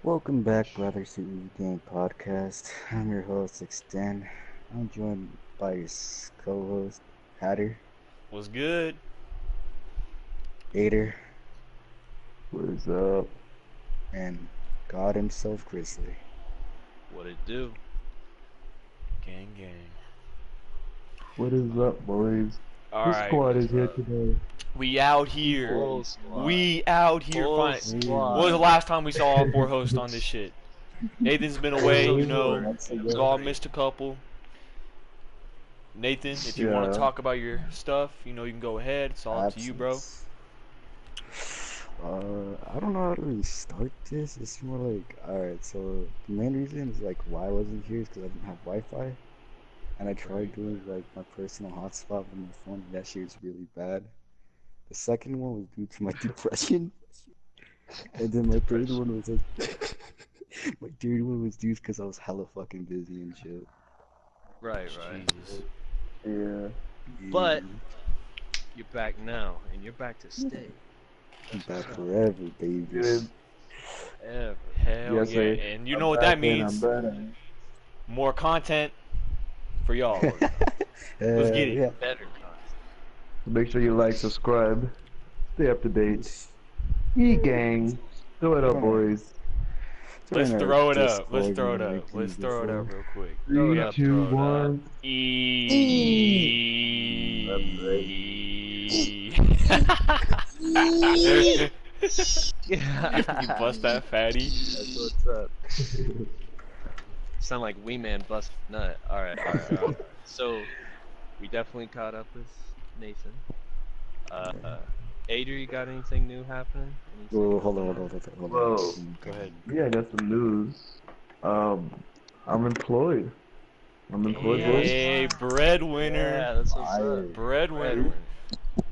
Welcome back, brothers, to E-Game Podcast. I'm your host, Extend. I'm joined by his co-host, Hatter, Was good. Ader, What is up? and God himself, Grizzly. What it do? Gang, gang. What is up, boys? All This right, squad is here up? today. we out here. Full squad. We out here. Full When squad. was the last time we saw all four hosts on this shit? Nathan's been away, So you know. Once We again, all missed a couple. Nathan, if you want Yeah. to talk about your stuff, you know you can go ahead. It's all up to you, bro. absence. I don't know how to really start this. It's more like, alright, so the main reason is like why I wasn't here is because I didn't have Wi-Fi. And I tried doing like my personal hotspot on my phone, and that shit was really bad. The second one was due to my depression. And then my third one was like, my third one was due because I was hella fucking busy and shit. Right. Jesus. Yeah. But you're back now, and you're back to stay. I'm back forever, baby. Good. Ever. Hell Yes, yeah. sir. And you I'm know what back that and means. I'm better. More content for y'all. Let's get it. Yeah. Better content. So make sure you like, subscribe, stay up to date. E-gang. Throw it up, boys. Let's Join our throw it up. Discord, Let's throw it you know, up. Let's throw it up real quick. Throw it 3, up, 2, throw it up. 1. You bust that fatty. That's what's up. Sound like Wee Man bust nut. Alright. So, we definitely caught up with Nathan. Ader, you got anything new happening? Anything Oh, hold going on. Whoa. Go ahead. Yeah, I got some news. I'm employed. boys. Hey, breadwinner. Yeah, that's what's Fire. up. Breadwinner.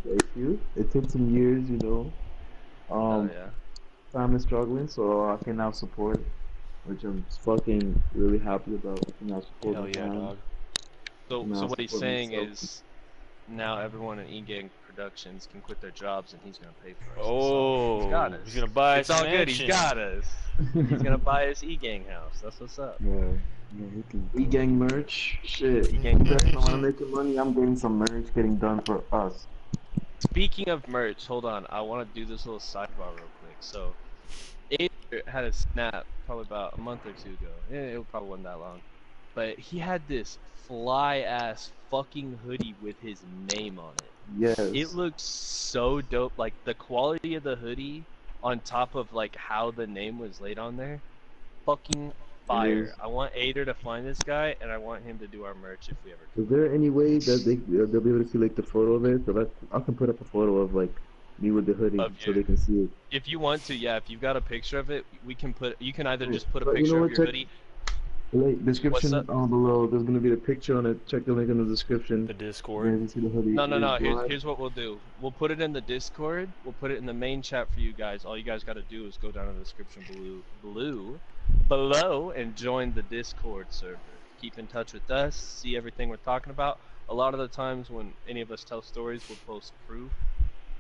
Thank you. It took some years, you know. Oh yeah. Family struggling, so I can now support, which I'm fucking really happy about. I can now support Hell my yeah, family. dog. So No, what he's support saying myself. is, now everyone in E-Gang Productions can quit their jobs and he's gonna pay for us. Oh, he's got us. he's gonna buy It's us all a good. He's mansion. got us. He's gonna buy us E-Gang house. That's what's up. Yeah, he can. E-gang merch, shit. E-gang You guys merch. don't want to make some money? I'm getting some merch getting done for us. Speaking of merch, hold on. I want to do this little sidebar real quick. So, Ader had a snap probably about a month or two ago. It probably wasn't that long, but he had this fly ass fucking hoodie with his name on it. Yes. It looks so dope. Like the quality of the hoodie on top of like how the name was laid on there, fucking fire. is. I want Ader to find this guy, and I want him to do our merch if we ever can. Is there any way that they'll be able to see like the photo of it? So that I can put up a photo of like me with the hoodie Of so you. they can see it. If you want to, yeah. If you've got a picture of it, we can put. You can either just put a But you picture know of what, your check- hoodie. Like, description up? below. There's gonna be the picture on it. Check the link in the description. The You're Discord. gonna see the hoodie. No. It's live. Here's what we'll do. We'll put it in the Discord. We'll put it in the main chat for you guys. All you guys got to do is go down in the description below, and join the Discord server. Keep in touch with us. See everything we're talking about. A lot of the times when any of us tell stories, we'll post proof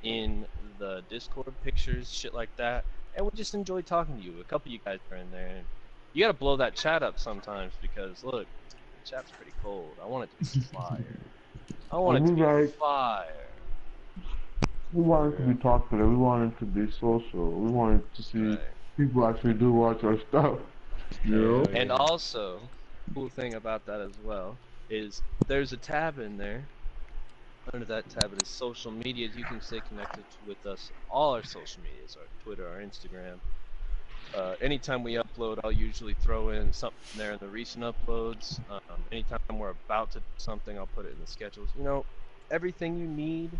in the Discord, pictures, shit like that, and we just enjoy talking to you. A couple of you guys are in there, and you gotta blow that chat up sometimes because look, the chat's pretty cold. I want it to be fire. I want it to be Right. fire. We wanted to be talkative. We wanted to be social. We wanted to see Right. people actually do watch our stuff. You know? Hell yeah. And also, cool thing about that as well is there's a tab in there. Under that tab it is social medias. You can stay connected with us, all our social medias, our Twitter, our Instagram. Anytime we upload, I'll usually throw in something there in the recent uploads. Anytime we're about to do something, I'll put it in the schedules. You know, everything you need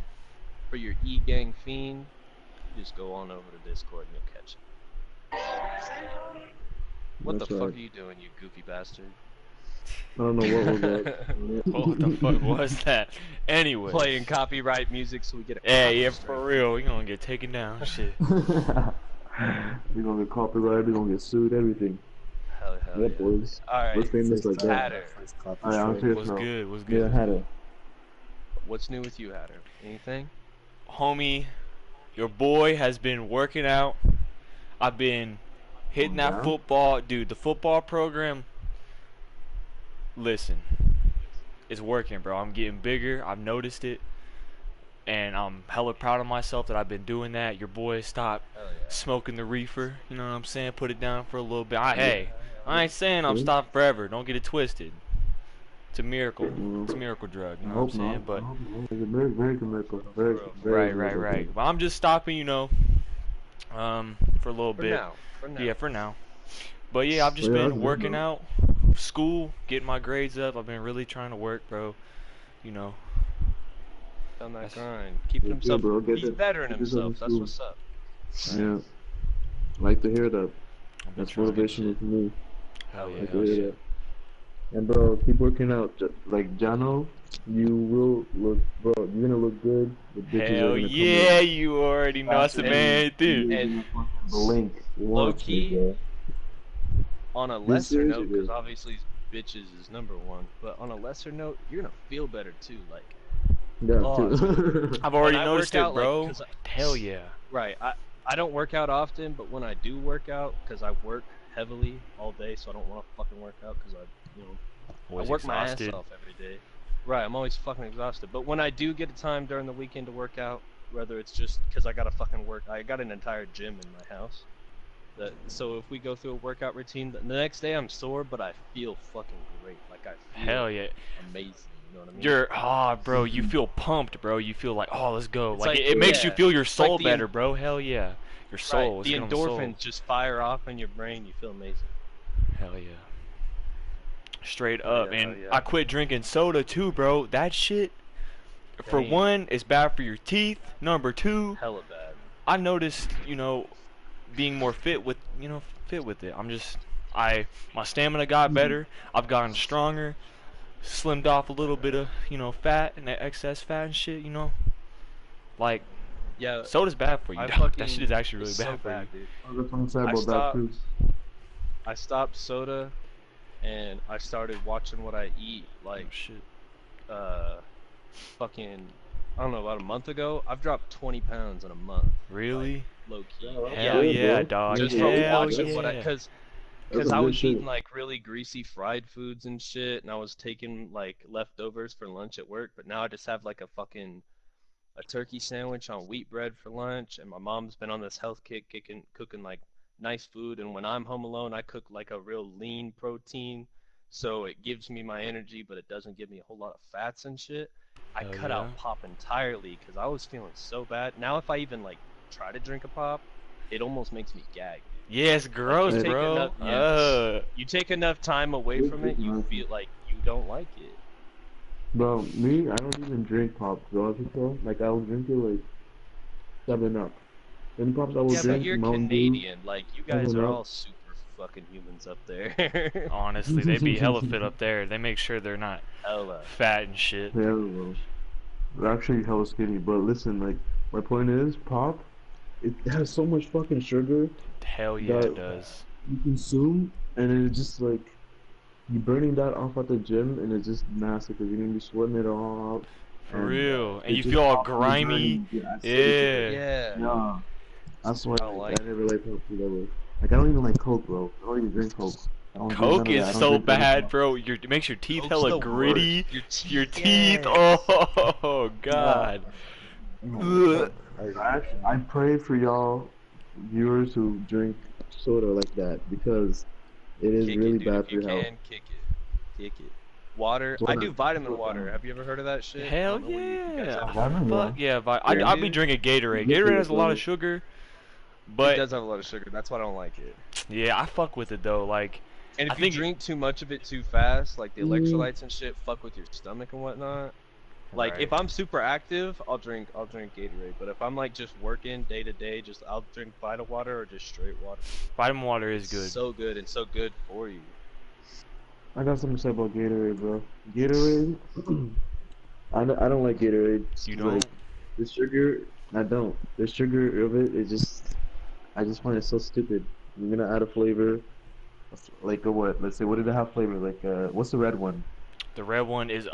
for your E-Gang fiend, you just go on over to Discord and you'll catch it. What That's the fuck right. are you doing, you goofy bastard? I don't know what was that. What the fuck was that? Anyway. Playing copyright music so we get a Yeah, copy yeah, strike. for real. We gonna get taken down. Shit. We're gonna get copyrighted, we're gonna get sued, everything. Hell Yeah, yeah. boys. Alright, What's famous like that? Hatter. First copy Alright, I'm strike. serious Was now. good. Was Yeah, good. I had it. What's new with you, Hatter? Anything? Homie, your boy has been working out. I've been Hitting that down? football, dude. The football program. Listen, it's working, bro. I'm getting bigger. I've noticed it, and I'm hella proud of myself that I've been doing that. Your boy stopped Hell yeah. smoking the reefer. You know what I'm saying? Put it down for a little bit. Yeah. Hey, I ain't saying I'm stopped forever. Don't get it twisted. It's a miracle. It's a miracle drug. You I know what I'm hope saying? not. But I hope not. It's a very, very good miracle. Very, For very, right, very right, good. right. But I'm just stopping, for a little For bit. now. For now. Yeah, for now. But yeah, I've just Yeah, that's been good, working bro. out, school, getting my grades up. I've been really trying to work, bro. You know, On that that's grind. Keeping That's good, himself. bro. He's bettering Get this up in himself. That's school. what's up. Yeah, like to hear that. I've been That's trying. good motivational shit. for me. Hell yeah, Like hell to hear yeah. that. And bro, keep working out. Like Jano, you will look, bro. You're gonna look good. The bitches are Hell gonna come yeah, in you already know that's the faster than man thing. you're And gonna fucking blink. low Watch me, key, bro. on a This lesser is note, because obviously bitches is number one, but on a lesser note, you're gonna feel better too. Like, yeah, oh, too. I've when already I noticed work it, out, like, bro. cause Hell yeah. right, I don't work out often, but when I do work out, cause I work heavily all day, so I don't want to fucking work out, cause I Always work my ass exhausted. off every day. Right, I'm always fucking exhausted. But when I do get a time during the weekend to work out, whether it's just because I gotta fucking work, I got an entire gym in my house. So if we go through a workout routine, the next day I'm sore, but I feel fucking great. Like I feel Hell yeah. amazing. You know what I mean? Bro, you feel pumped, bro. You feel like, oh, let's go. It's Like, like, it makes you yeah, feel your it's like soul better, bro. Hell yeah. Your right, soul. It's the good on the soul. endorphins just fire off in your brain. You feel amazing. Hell yeah. Straight Hell up. yeah, hell And yeah. I quit drinking soda too, bro. That shit, for Damn. one, is bad for your teeth. Number two, Hella bad. I noticed, being more fit with it. My stamina got better. I've gotten stronger, slimmed off a little bit of, fat and that excess fat and shit, Like, Yeah, soda's bad for you, I dog. fucking That shit is actually really it's bad so for you. bad, dude. I was gonna say I about that stopped. too. I stopped soda, and I started watching what I eat. Oh, Like, shit. fucking, I don't know, about a month ago. I've dropped 20 pounds in a month. Really? Low key. Yeah, that's Yeah. Hell good, yeah, bro. dog. Just Yeah, from Hell watching what yeah. That's cause some I good was shit. eating like really greasy fried foods and shit, and I was taking like leftovers for lunch at work. But now I just have like a turkey sandwich on wheat bread for lunch, and my mom's been on this health kick, cooking like nice food. And when I'm home alone, I cook like a real lean protein, so it gives me my energy, but it doesn't give me a whole lot of fats and shit. I Hell cut yeah. out pop entirely because I was feeling so bad. Now if I even like try to drink a pop, it almost makes me gag, dude. Yeah, it's Like gross, you Hey, take bro. enough, yes, you take enough time away Good, from good, it, you man. feel like you don't like it. Bro, me, I don't even drink pops, bro. Before, like I'll drink it like 7 Up. Any pops I will Yeah, but drink, you're Mountain Dew, Canadian. Like, you guys 7 are Up. all super fucking humans up there. Honestly, they be hella fit up there. They make sure they're not Hella. fat and shit. Yeah, bro. They're actually hella skinny, but listen, like my point is, pop, it has so much fucking sugar Hell yeah, that it does. you consume, and then it's just like you burning that off at the gym, and it's just nasty because you're gonna be sweating it all out, For and real. And it's you just feel all constantly grimy. burning the acidity. Yeah. Yeah. Yeah, that's why I don't like, like I it. never like Coke that way. Like I don't even like Coke, bro. I don't even drink Coke. I don't drink none Coke of that. is I don't so drink any bad, pop. bro. It makes your teeth Coke's hella the worst. gritty. Your Your teeth, teeth, yes. oh Yeah. god. No, Ugh. I pray for y'all viewers who drink soda like that because it is Kick really it, dude. bad If for you your health. can, kick it. Kick it. Water. I Soda, do vitamin water. soda. Have you ever heard of that shit? I Hell don't know what you guys yeah. have. Vitamin, yeah. Fuck yeah. Yeah, I'll be dude. drinking Gatorade. Good for Gatorade you, has a lot bro. of sugar, It but does have a lot of sugar. That's why I don't like it. yeah, I fuck with it though. Like, And I if you think drink too much of it too fast, like the Mm, electrolytes and shit fuck with your stomach and whatnot. Like right. if I'm super active, I'll drink Gatorade. But if I'm like just working day to day, just I'll drink Vita water or just straight water. Vitamin water is It's good. so good and so good for you. I got something to say about Gatorade, bro. Gatorade, I don't like Gatorade. You Like don't? the sugar, I don't. The sugar of it is just, I just find it so stupid. You're gonna add a flavor, like a what? Let's say, what did it have flavor? Like, what's the red one? The red one is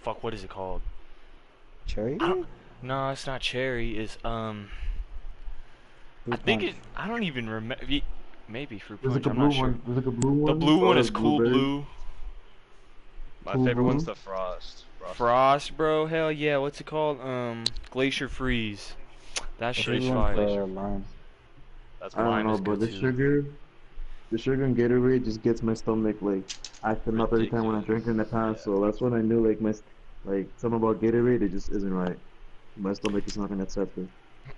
fuck, what is it called? Cherry? I don't. No, it's not cherry. It's I Fruit think punch. it. I don't even remember. Maybe fruit There's like punch. a I'm blue not sure. one. There's like a blue The one. blue one Or is cool blueberry. blue. My Cool favorite one's blue. the Frost. Frost, bro. Hell yeah. What's it called? Glacier freeze. That The shit's fruit Glacier, one's fire. Glacier. lime. That's I my don't Lime know, is but good too. the sugar and Gatorade just gets my stomach like acting up every time when I ridiculous. drink it in the Yeah. past. So that's when I knew like like something about Gatorade, it just isn't right. My stomach is not gonna accept it.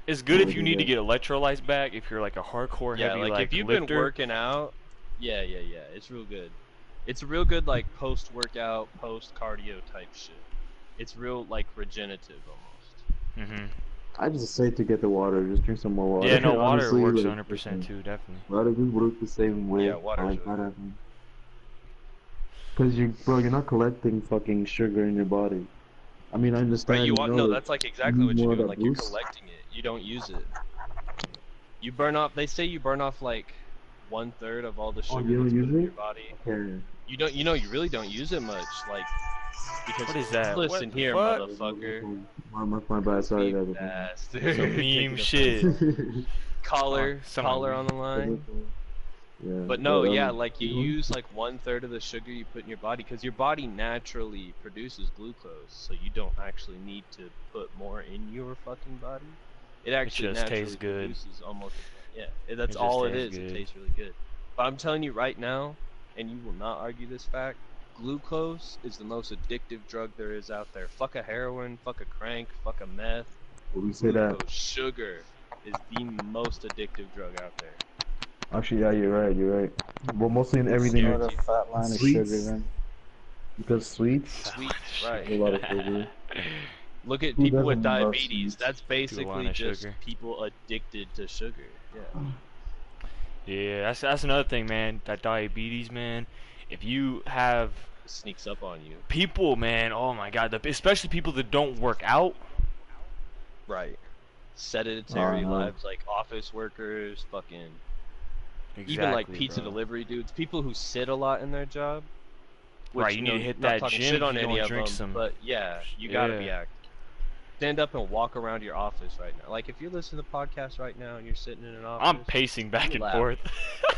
It's I'm good if like, you need to yeah. get electrolytes back. If you're like a hardcore Yeah, heavy like if you've been lifter. working out, yeah, it's real good. It's a real good like post-workout, post-cardio type shit. It's real like regenerative almost. Mhm. I just say to get the water, just drink some more water. Yeah, no, water Honestly, works like 100% too, definitely. water just works the same way. Yeah, water's Like really that. Cause you're not collecting fucking sugar in your body. I mean, I Right, understand, you you want know, no, like that's like you exactly need what you're more of doing. that Like you're boost. collecting it. You don't use it. You burn off. They say you burn off like 1/3 of all the Oh, sugar you that's don't put use in it? your body. Okay. You don't. You know, you really don't use it much. Like because What is that? listen What the here, fuck? motherfucker. My bad. Sorry, You guys. bastard. Some Taking meme offense. shit. Caller, Someone caller on the line. Yeah, But no, but yeah, like you you know, use like 1/3 of the sugar you put in your body because your body naturally produces glucose, so you don't actually need to put more in your fucking body. It actually just naturally tastes good. produces almost. Yeah, that's It just all it tastes is. It good. tastes really good. But I'm telling you right now, and you will not argue this fact, glucose is the most addictive drug there is out there. Fuck a heroin, fuck a crank, fuck a meth. we say that. Glucose, sugar, is the most addictive drug out there. Actually, yeah, you're right. You're right. Well, mostly in It everything. You know scares the you. fat line of sugar Sweets, then? because sweets Sweets, have right. a lot of sugar. Look at Who people with doesn't love diabetes. sweets? That's basically of just sugar. people addicted to sugar. Yeah. Yeah, that's another thing, man. That diabetes, man. If you have It sneaks up on you. people, man, oh my god, especially people that don't work out. Right. Oh, Sedentary no. lives like office workers, fucking Exactly, even like pizza bro. delivery dudes, people who sit a lot in their job. Which, Right, you need to hit not that talking gym shit if on you any don't of drink them, some. but yeah, you gotta be Yeah. active. Stand up and walk around your office right now. Like if you're listening to the podcast right now and you're sitting in an office, I'm pacing back and lap. forth.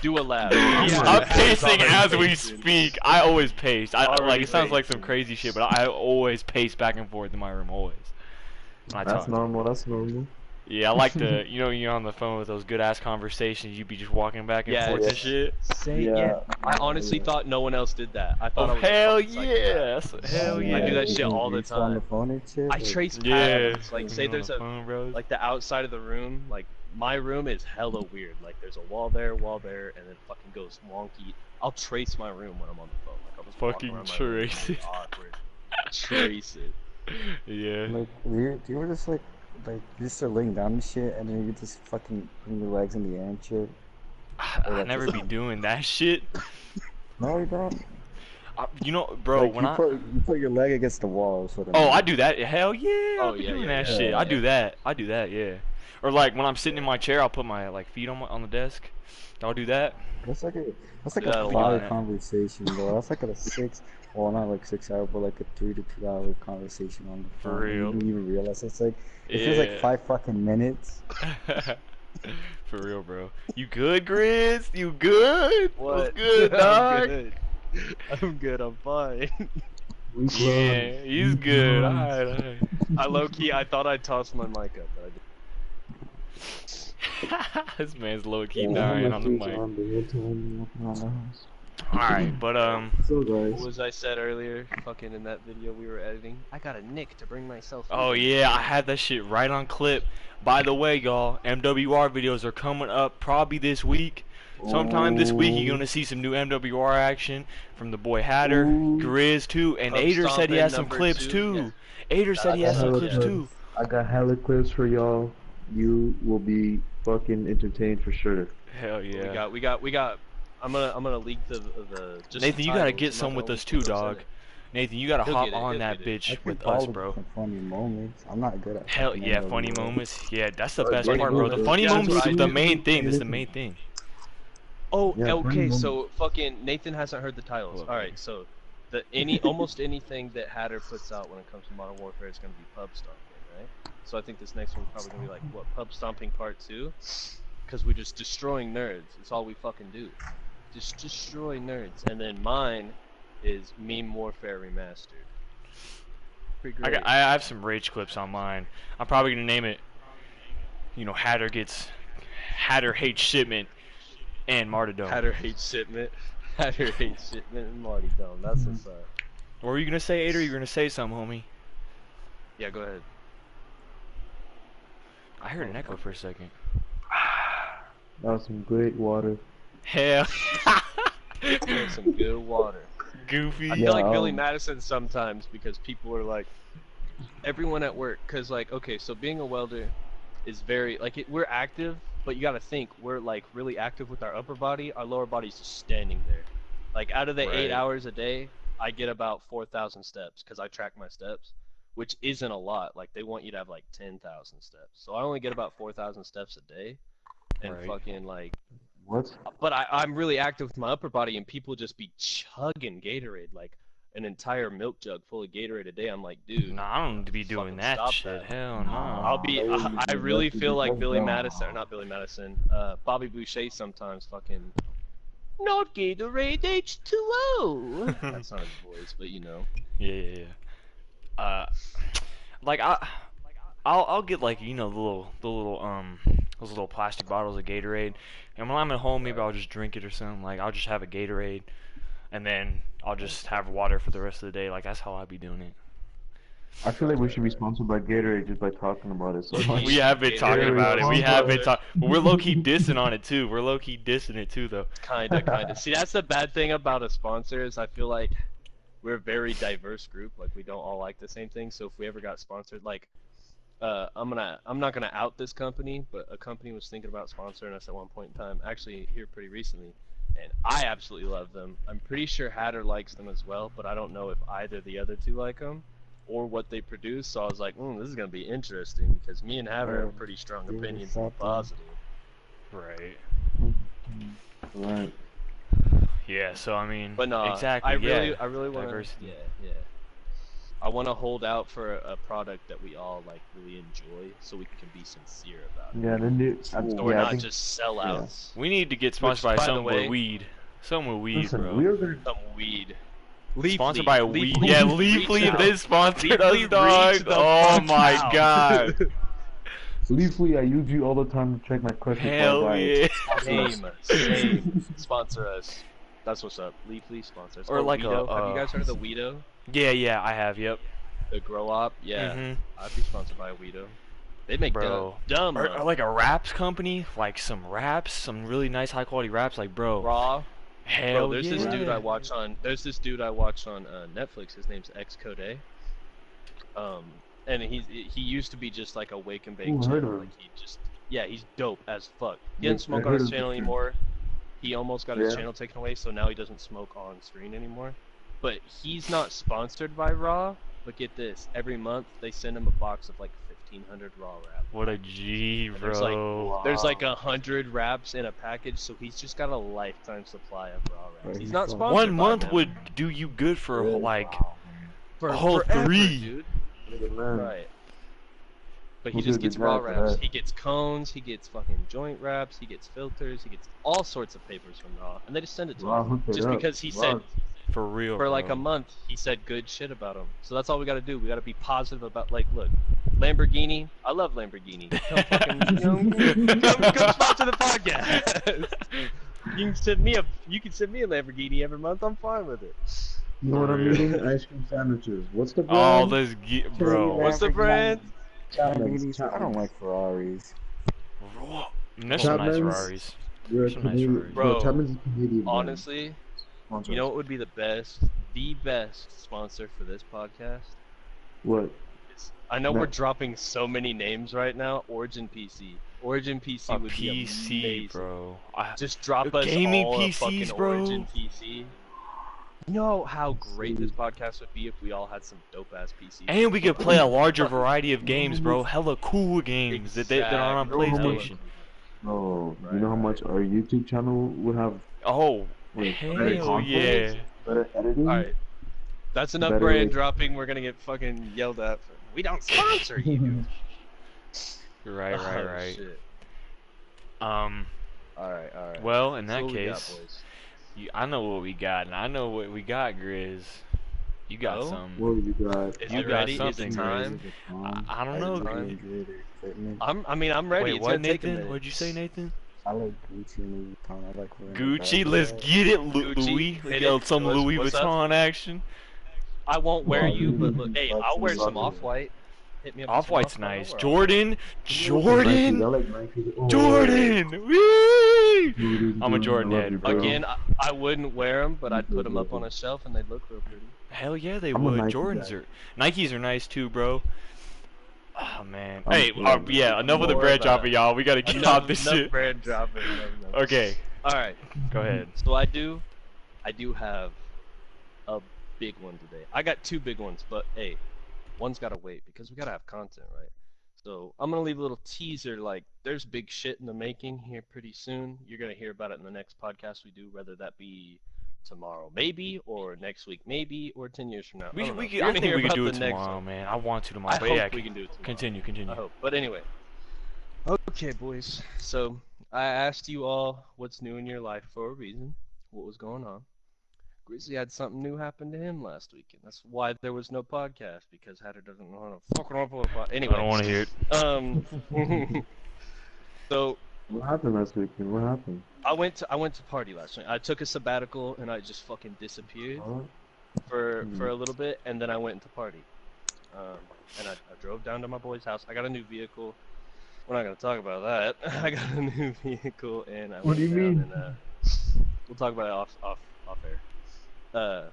do a lap. I'm Yeah, pacing already as we pacing. speak. I always pace. Already It sounds like some pacing. crazy shit, but I always pace back and forth in my room always. When I That's talk. normal. That's normal. Yeah, I like to, you're on the phone with those good ass conversations. You be just walking back and Yes. forth and shit. Yeah. I honestly thought no one else did that. I thought Oh I was a hell fucking psychopath. yeah! Hell yeah! I do that You shit can all the reach on the time. phone and shit. I like, trace Yeah. patterns. Like say On there's the a phone, bros. like the outside of the room, like my room is hella weird. Like there's a wall there, and then it fucking goes wonky. I'll trace my room when I'm on the phone. Like I'll just walk Fucking around my room. trace It's really it. awkward. Trace it. Yeah. Like, do you ever just like you just start laying down and shit, and then you just fucking putting your legs in the air and shit? Or I that's never just be me? doing that shit. No, you don't. Bro, Like when you put your leg against the wall. Is what I oh, mean. I do that. Hell yeah, Oh, I be yeah, doing yeah, that yeah, shit. yeah, I yeah. do that. I do that. Yeah. Or like when I'm sitting in my chair, I'll put my like feet on the desk. I'll do that. That's like a Yeah, a 5 lot. conversation, bro. That's like a 6, well, not like 6 hour, but like a 3 to 2 hour conversation on the For phone. And real. you don't even realize it feels like Yeah. 5 fucking minutes. For real, bro. You good, Grizz? You good? What? What's good, dog? I'm good. I'm good. I'm fine. We club. Yeah, he's good. club. Alright. I low key. I thought I tossed my mic up, but I didn't. This man's low key Yeah, dying my on the feet mic. on the whole time walking around the house. Alright, but So What guys, was I said earlier? Fucking in that video we were editing. I got a nick to bring myself. oh in. yeah, I had that shit right on clip. By the way, y'all, MWR videos are coming up probably this week. Sometime this week you're gonna see some new MWR action from the boy Hatter, Ooh. Grizz too, and Pub Ader said he Stompin' has some number clips 2, too. yeah. Ader said he has some hella clips clips. too. I got hella clips for y'all. You will be fucking entertained for sure. Hell yeah. We got. I'm gonna leak the just Nathan, the you gotta titles. get I'm some not with gonna us leak too, what's in dog. it. Nathan, you gotta He'll hop get it, on he'll that get it. bitch I can with call us, it bro. some funny moments. I'm not good at Hell fucking yeah, funny MWR. moments. Yeah, that's the Oh, best funny part, bro. The moments. funny Yeah, that's moments what is I the do. main thing. Hey, That's the listen. main thing. Oh, Yeah, funny okay. moments. So fucking Nathan hasn't heard the titles. Hold up, All buddy. right, so almost anything that Hatter puts out when it comes to Modern Warfare is gonna be pub stomping, right? So I think this next one's probably gonna be like what, pub stomping part 2. because we're just destroying nerds. It's all we fucking do. Just destroy nerds. And then mine is Meme Warfare Remastered. Pretty great. I have some rage clips on mine. I'm probably gonna name it, Hatter hates shipment and martyrdom. Hatter hates shipment. Hatter hates shipment and martyrdom. That's what's up. What were you gonna say, Ader? You were gonna say something, homie. Yeah, go ahead. I heard an echo for a second. That was some great water. Hell. That's some good water. Goofy. I feel like Billy Madison sometimes because people are like, everyone at work, because like, okay, so being a welder is very, like, we're active, but you gotta think, we're like really active with our upper body, our lower body's just standing there. Like, out of the 8 hours a day, I get about 4,000 steps, because I track my steps, which isn't a lot. Like, they want you to have like 10,000 steps. So I only get about 4,000 steps a day, and fucking like, What? but I'm really active with my upper body, and people just be chugging Gatorade, like an entire milk jug full of Gatorade a day. I'm like, dude, Nah, I don't be doing fucking that stop shit. that. Hell no. I really feel like Billy Madison, or not Billy Madison, Bobby Boucher sometimes fucking, not Gatorade H2O. That's not his voice, but you know. Yeah. Like I'll get like the little those little plastic bottles of Gatorade, and when I'm at home maybe I'll just drink it or something. Like I'll just have a Gatorade, and then I'll just have water for the rest of the day. Like that's how I be doing it. I feel like we should be sponsored by Gatorade just by talking about it so much. We have been talking about it. We have been talking, but we're low key dissing on it too. We're low key dissing it too, though. Kinda. See, that's the bad thing about a sponsor is I feel like we're a very diverse group. Like we don't all like the same thing. So if we ever got sponsored, like I'm not gonna out this company, but a company was thinking about sponsoring us at one point in time. Actually, here pretty recently, and I absolutely love them. I'm pretty sure Hatter likes them as well, but I don't know if either the other two like them or what they produce. So I was like, this is gonna be interesting because me and Hatter have pretty strong opinions on positive. Right. Right. Yeah. So I mean. But no, exactly. I really want to. Diversity. Yeah. I want to hold out for a product that we all like really enjoy, so we can be sincere about it. Yeah, then dude. So we're not just sellouts. We need to get sponsored by something with weed. Something with weed, Listen, bro. we are gonna. Some weed. Sponsored by weed. Leafly. Yeah, Leafly. They sponsored Leafly us, dog. reached the Oh fuck my out. god. Leafly, I use you all the time to check my credit card. Hell yeah. Same. Sponsor us. That's what's up. Leafly sponsor us. Or like Weedo. a, Have you guys heard of the Weedo? Yeah, I have. Yep. The Grow Op? Yeah. Mhm. I'd be sponsored by Weedo. They make Bro. dumb. Or like a wraps company, like some wraps, some really nice high quality wraps, like bro. Raw. Hell Bro, there's yeah. this dude I watch on. There's this dude I watch on Netflix. His name's Xcode. And he used to be just like a wake and bake Ooh, heard of channel. him. Like he's dope as fuck. He Yeah, doesn't smoke I on heard his of channel him. anymore. He almost got his Yeah. channel taken away, so now he doesn't smoke on screen anymore. But he's not sponsored by Raw. But get this, every month they send him a box of like 1,500 Raw wraps. What a G, And bro. There's like 100 wraps in a package, so he's just got a lifetime supply of Raw wraps. He's not sponsored. One by month them. would do you good for like For a whole forever, 3. dude. Man. Right. But he We'll just do a gets good raw job for wraps. that. He gets cones, he gets fucking joint wraps, he gets filters, he gets all sorts of papers from Raw. And they just send it to Raw, him. hook it Just up. because he Raw. said, For real, for like bro. a month, he said good shit about him. So that's all we gotta do. We gotta be positive about, like, look, Lamborghini, I love Lamborghini. Come fucking, come sponsor the podcast. You can send me a Lamborghini every month, I'm fine with it. You know what I'm For real. eating? Ice cream sandwiches. What's the brand? Oh, let's get, bro. What's the brand? Chapman's. I don't like Ferraris. There's some nice Chapman's. Ferraris. You're a Some nice Canadian. Ferraris. Bro, Chapman's is a Canadian. brand. Honestly, Sponsor you know us. what would be the best sponsor for this podcast? What? I know No. we're dropping so many names right now. Origin PC. Origin PC A would be PC, amazing. bro. Just drop us Gaming all a PCs, fucking bro. Origin PC. You know how great this podcast would be if we all had some dope ass PCs. And we could play a larger variety of games, bro. Hella cool games that are on Exactly. PlayStation. Oh, Right, you know how much our YouTube channel would have Oh, better hell content, yeah. better editing? Alright. That's enough Better brand way- dropping. We're gonna get fucking yelled at. We don't sponsor you. Right. Oh, shit. Um. Alright, alright. Well, in So that what we got, case, boys? I know what we got, and I know what we got, Grizz. You got Oh? some. What you got? Is You it got ready? Is something, it Grizz. time? I don't Is know. it time? Android or equipment. I'm ready. Wait, It's what, gonna take a Nathan? minute. What'd you say, Nathan? I like Gucci and Louis Vuitton. I like wearing the Gucci, bags a let's lot. get it, Gucci, Louis. hit Yo, it. some Louis What's up? Vuitton action. I won't wear Well, you, but you look, hey, flex I'll and wear you some do it. off-white. Hit me up with some Off-White's off-white. I'll nice. wear Jordan, Nikes. I Jordan, like Nikes. Oh. Jordan. Whee! Jordan, I'm a Jordan, Jordan I love head, you, bro. bro. Again, I wouldn't wear them, but I'd Me put too, them up bro. on a shelf and they'd look real pretty. Hell yeah, they I'm a would. Nike Jordans guy. are, Nikes are nice too, bro. Oh man. I'm- Hey, yeah, yeah. Enough of the More bread about dropping, y'all. We gotta get off this enough shit. bread dropping. Enough. Okay, All right. go ahead. So I do have a big one today. I got two big ones, but hey, one's gotta wait because we gotta have content, right? So I'm gonna leave a little teaser. Like, there's big shit in the making here pretty soon. You're gonna hear about it in the next podcast we do, whether that be tomorrow, maybe, or next week, maybe, or 10 years from now. I don't know. You're I gonna think hear we can about do the it next tomorrow, one. man. I want to tomorrow, I but hope yeah, we can do it tomorrow. continue. I hope. But anyway. Okay, boys. So I asked you all what's new in your life for a reason. What was going on? Grizzly had something new happen to him last week, and that's why there was no podcast, because Hatter doesn't know how to fucking upload a podcast. Anyway. I don't want to hear it. So What happened last weekend? What happened? I went to party last night. I took a sabbatical and I just fucking disappeared Huh? for a little bit, and then I went into party. And I drove down to my boy's house. I got a new vehicle. We're not gonna talk about that. I got a new vehicle, and I What went do you down mean? and we'll talk about it off air.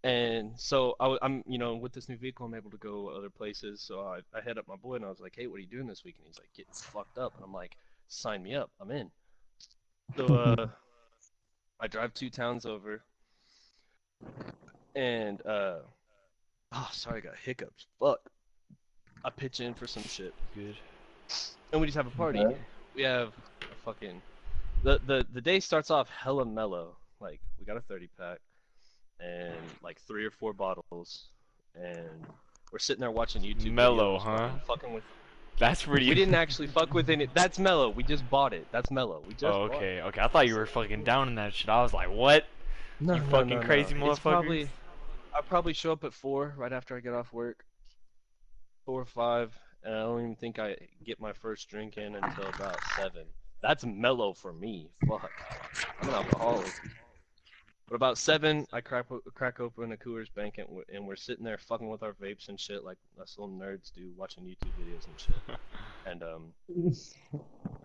And so I'm with this new vehicle, I'm able to go other places. So I hit up my boy and I was like, hey, what are you doing this week? And he's like, getting fucked up. And I'm like, sign me up. I'm in. So I drive 2 towns over, and oh, sorry, I got hiccups. Fuck. I pitch in for some shit, Good. and we just have a party. Okay. We have a fucking the day starts off hella mellow. Like, we got a 30-pack and like 3 or 4 bottles, and we're sitting there watching YouTube Mellow, videos, huh? fucking with. That's pretty. We didn't actually fuck with any. That's mellow. We just bought it. That's mellow. We just Oh, bought it. okay. I thought you were fucking down in that shit. I was like, what? No, You no, fucking no, no. crazy It's motherfucker. I'll probably show up at 4 right after I get off work. 4 or 5, and I don't even think I get my first drink in until about 7. That's mellow for me. Fuck. I'm an alcoholic. But about 7, I crack open a Coors Bank, and we're sitting there fucking with our vapes and shit like us little nerds do, watching YouTube videos and shit. And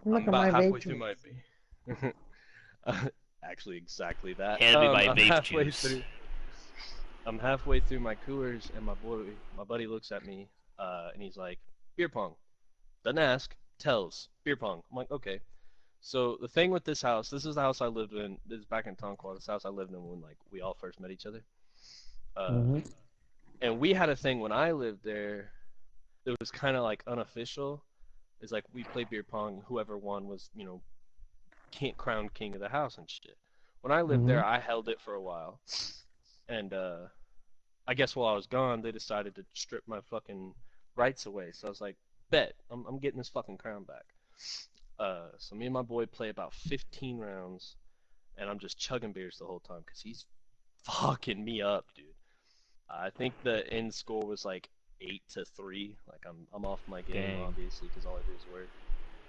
Look I'm at about my halfway vape through my actually exactly that. Hand me my I'm vape halfway juice. through. I'm halfway through my Coors, and my buddy looks at me, and he's like, "Beer pong." Doesn't ask, tells. Beer pong. I'm like, okay. So the thing with this house, this is the house I lived in. This is back in Tonquah. This house I lived in when we all first met each other. And we had a thing when I lived there. It was kind of like unofficial. It's like we played beer pong. Whoever won was, crowned king of the house and shit. When I lived there, I held it for a while, and I guess while I was gone, they decided to strip my fucking rights away. So I was like, bet, I'm getting this fucking crown back. So me and my boy play about 15 rounds, and I'm just chugging beers the whole time because he's fucking me up, dude. I think the end score was like 8-3. Like, I'm off my game, Dang. obviously, because all I do is work.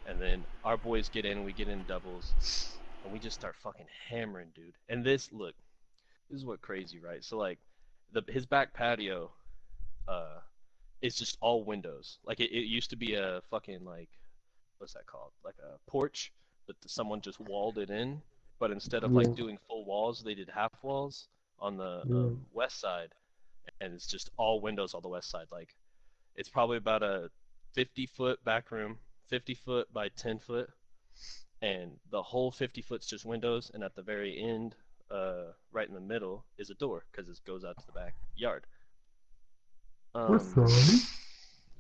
And then our boys get in, we get in doubles, and we just start fucking hammering, dude. And this is what crazy, right? So like, his back patio, is just all windows. Like, it used to be a fucking, like, what's that called? Like a porch that someone just walled it in, but instead of like doing full walls, they did half walls on the west side, and it's just all windows on the west side. Like, it's probably about a 50-foot back room, 50 foot by 10 foot, and the whole 50 foot's just windows, and at the very end, right in the middle, is a door because it goes out to the backyard.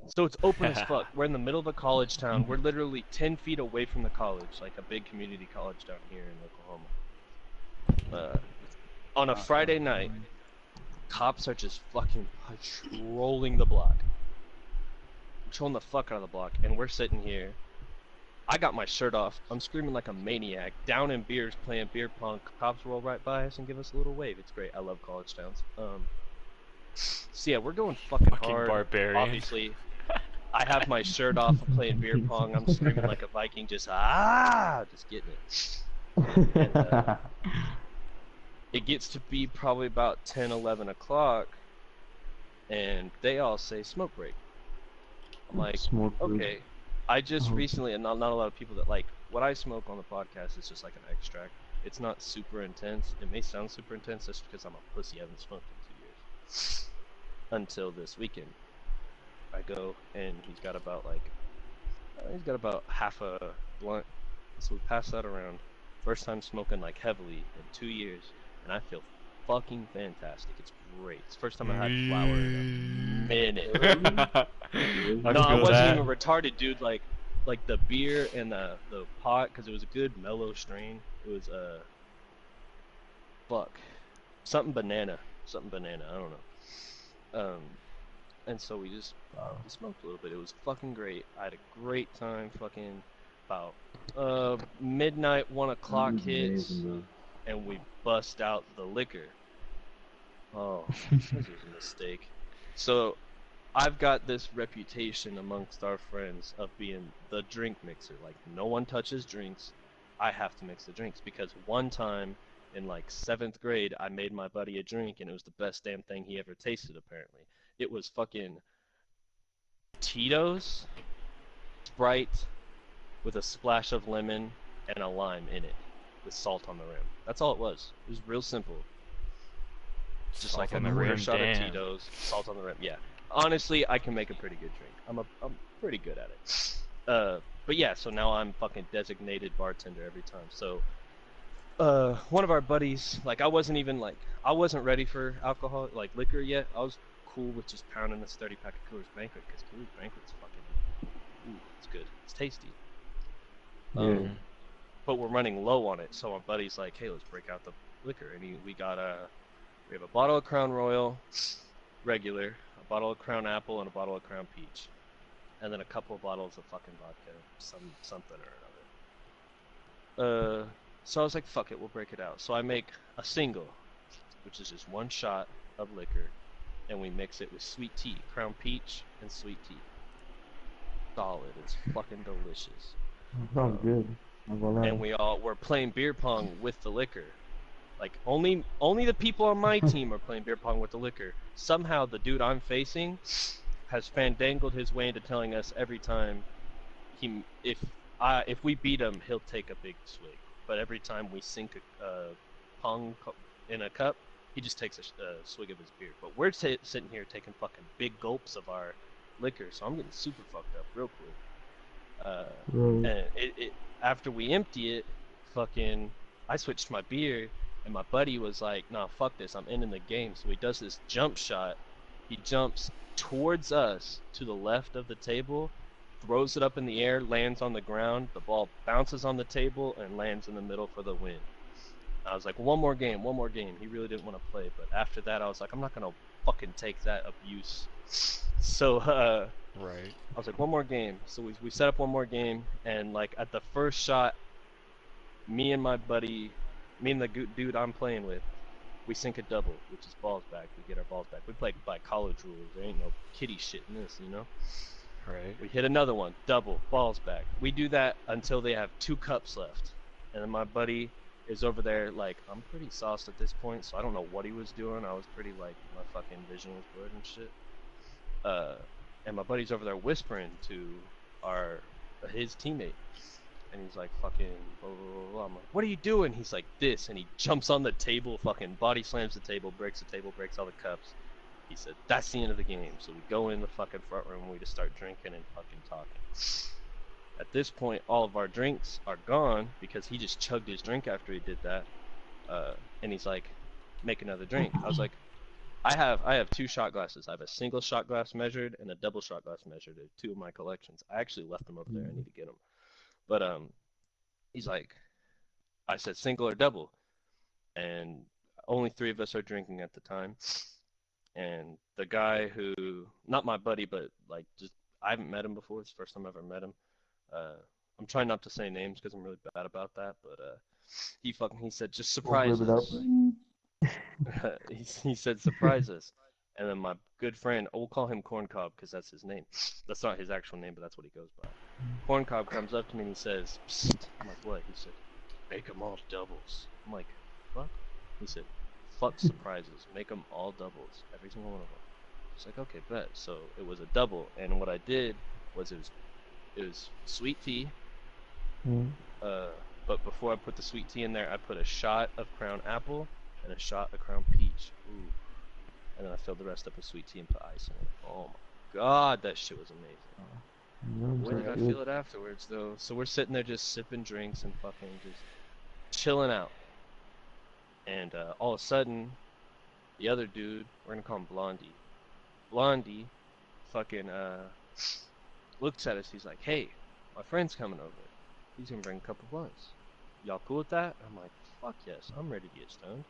So it's open as fuck. We're in the middle of a college town. We're literally 10 feet away from the college, like a big community college down here in Oklahoma. On a Friday night, cops are just fucking patrolling the block. Patrolling the fuck out of the block, and we're sitting here. I got my shirt off. I'm screaming like a maniac. Down in beers, playing beer pong. Cops roll right by us and give us a little wave. It's great. I love college towns. So yeah, we're going fucking Fucking hard. barbarian. Obviously, I have my shirt off. I'm playing beer pong. I'm screaming like a Viking, just getting it. And it gets to be probably about 10, 11 o'clock, and they all say smoke break. I'm like, Smoke break. okay. I just Oh. recently, and not a lot of people that like what I smoke on the podcast is just like an extract. It's not super intense. It may sound super intense just because I'm a pussy. I haven't smoked in 2 years. Until this weekend, I go and he's got about half a blunt. So we pass that around. First time smoking like heavily in 2 years, and I feel fucking fantastic. It's great. It's the first time I had flower in a minute. I No, I feel wasn't that. even retarded, dude. Like the beer and the pot, because it was a good mellow strain. It was fuck, something banana. I don't know. And so we smoked a little bit. It was fucking great. I had a great time. Fucking about midnight, 1 o'clock hits, Amazing, bro. and we bust out the liquor. Oh, this was a mistake. So I've got this reputation amongst our friends of being the drink mixer. Like, no one touches drinks. I have to mix the drinks because one time in like 7th grade, I made my buddy a drink and it was the best damn thing he ever tasted, apparently. It was fucking Tito's, Sprite, with a splash of lemon and a lime in it with salt on the rim. That's all it was. It was real simple. Just Salt like a on the quarter rim, shot of damn. Tito's, salt on the rim. Yeah. Honestly, I can make a pretty good drink. I'm pretty good at it. But yeah, so now I'm fucking designated bartender every time. So one of our buddies, like I wasn't ready for alcohol, like liquor yet. I was cool with just pounding this 30-pack of Coors Banquet because Coors Banquet's fucking, it's good. It's tasty. Yeah. But we're running low on it, so my buddy's like, "Hey, let's break out the liquor." And we have a bottle of Crown Royal, regular, a bottle of Crown Apple, and a bottle of Crown Peach, and then a couple of bottles of fucking vodka, something or another. So I was like, "Fuck it, we'll break it out." So I make a single, which is just one shot of liquor, and we mix it with sweet tea, Crown Peach, and sweet tea. Solid. It's fucking delicious. Sounds good. Not gonna lie. And we're playing beer pong with the liquor. Like only the people on my team are playing beer pong with the liquor. Somehow the dude I'm facing has fandangled his way into telling us every time if we beat him, he'll take a big swig. But every time we sink a in a cup, he just takes a swig of his beer. But we're sitting here taking fucking big gulps of our liquor, so I'm getting super fucked up real quick. Right. And after we empty it, fucking, I switched to my beer, and my buddy was like, "Nah, fuck this, I'm ending the game." So he does this jump shot. He jumps towards us to the left of the table, throws it up in the air, lands on the ground. The ball bounces on the table and lands in the middle for the win. I was like, one more game, one more game. He really didn't want to play, but after that, I was like, I'm not gonna fucking take that abuse. So, Right. I was like, one more game. So we set up one more game, and like at the first shot, me and the dude I'm playing with, we sink a double, which is balls back. We get our balls back. We play by college rules. There ain't no kiddie shit in this, you know? Right. We hit another one, double, balls back. We do that until they have 2 cups left. And then my buddy is over there, like, I'm pretty sauced at this point, so I don't know what he was doing. I was pretty, like, my fucking vision was blurred and shit. And my buddy's over there whispering to his teammate. And he's like, fucking, blah, blah, blah. I'm like, what are you doing? He's like, this. And he jumps on the table, fucking body slams the table, breaks all the cups. He said, that's the end of the game. So we go in the fucking front room and we just start drinking and fucking talking. At this point, all of our drinks are gone because he just chugged his drink after he did that. And he's like, make another drink. I was like, I have 2 shot glasses. I have a single shot glass measured and a double shot glass measured. They're 2 of my collections. I actually left them over there. I need to get them. But he's like, I said single or double, and only 3 of us are drinking at the time. And the guy who, not my buddy, but like just I haven't met him before. It's the first time I ever met him. I'm trying not to say names because I'm really bad about that, but he said just We'll surprise blip it out. us. he said surprise us, and then my good friend, we'll call him Corncob because that's his name. That's not his actual name, but that's what he goes by. Corncob comes up to me and he says, Psst. I'm like, what? He said, make them all doubles. I'm like, fuck? He said, fuck surprises, make them all doubles, every single one of them. It's like, okay, bet. So it was a double, and what I did was it was sweet tea. But before I put the sweet tea in there, I put a shot of Crown Apple and a shot of Crown Peach. Ooh. And then I filled the rest up with sweet tea and put ice in it. Oh my god, that shit was amazing. Boy, did I feel it afterwards, though. So we're sitting there just sipping drinks and fucking just chilling out. And all of a sudden, the other dude, we're gonna call him Blondie. Blondie fucking looks at us. He's like, hey, my friend's coming over. He's gonna bring a couple blunts. Y'all cool with that? I'm like, fuck yes, I'm ready to get stoned.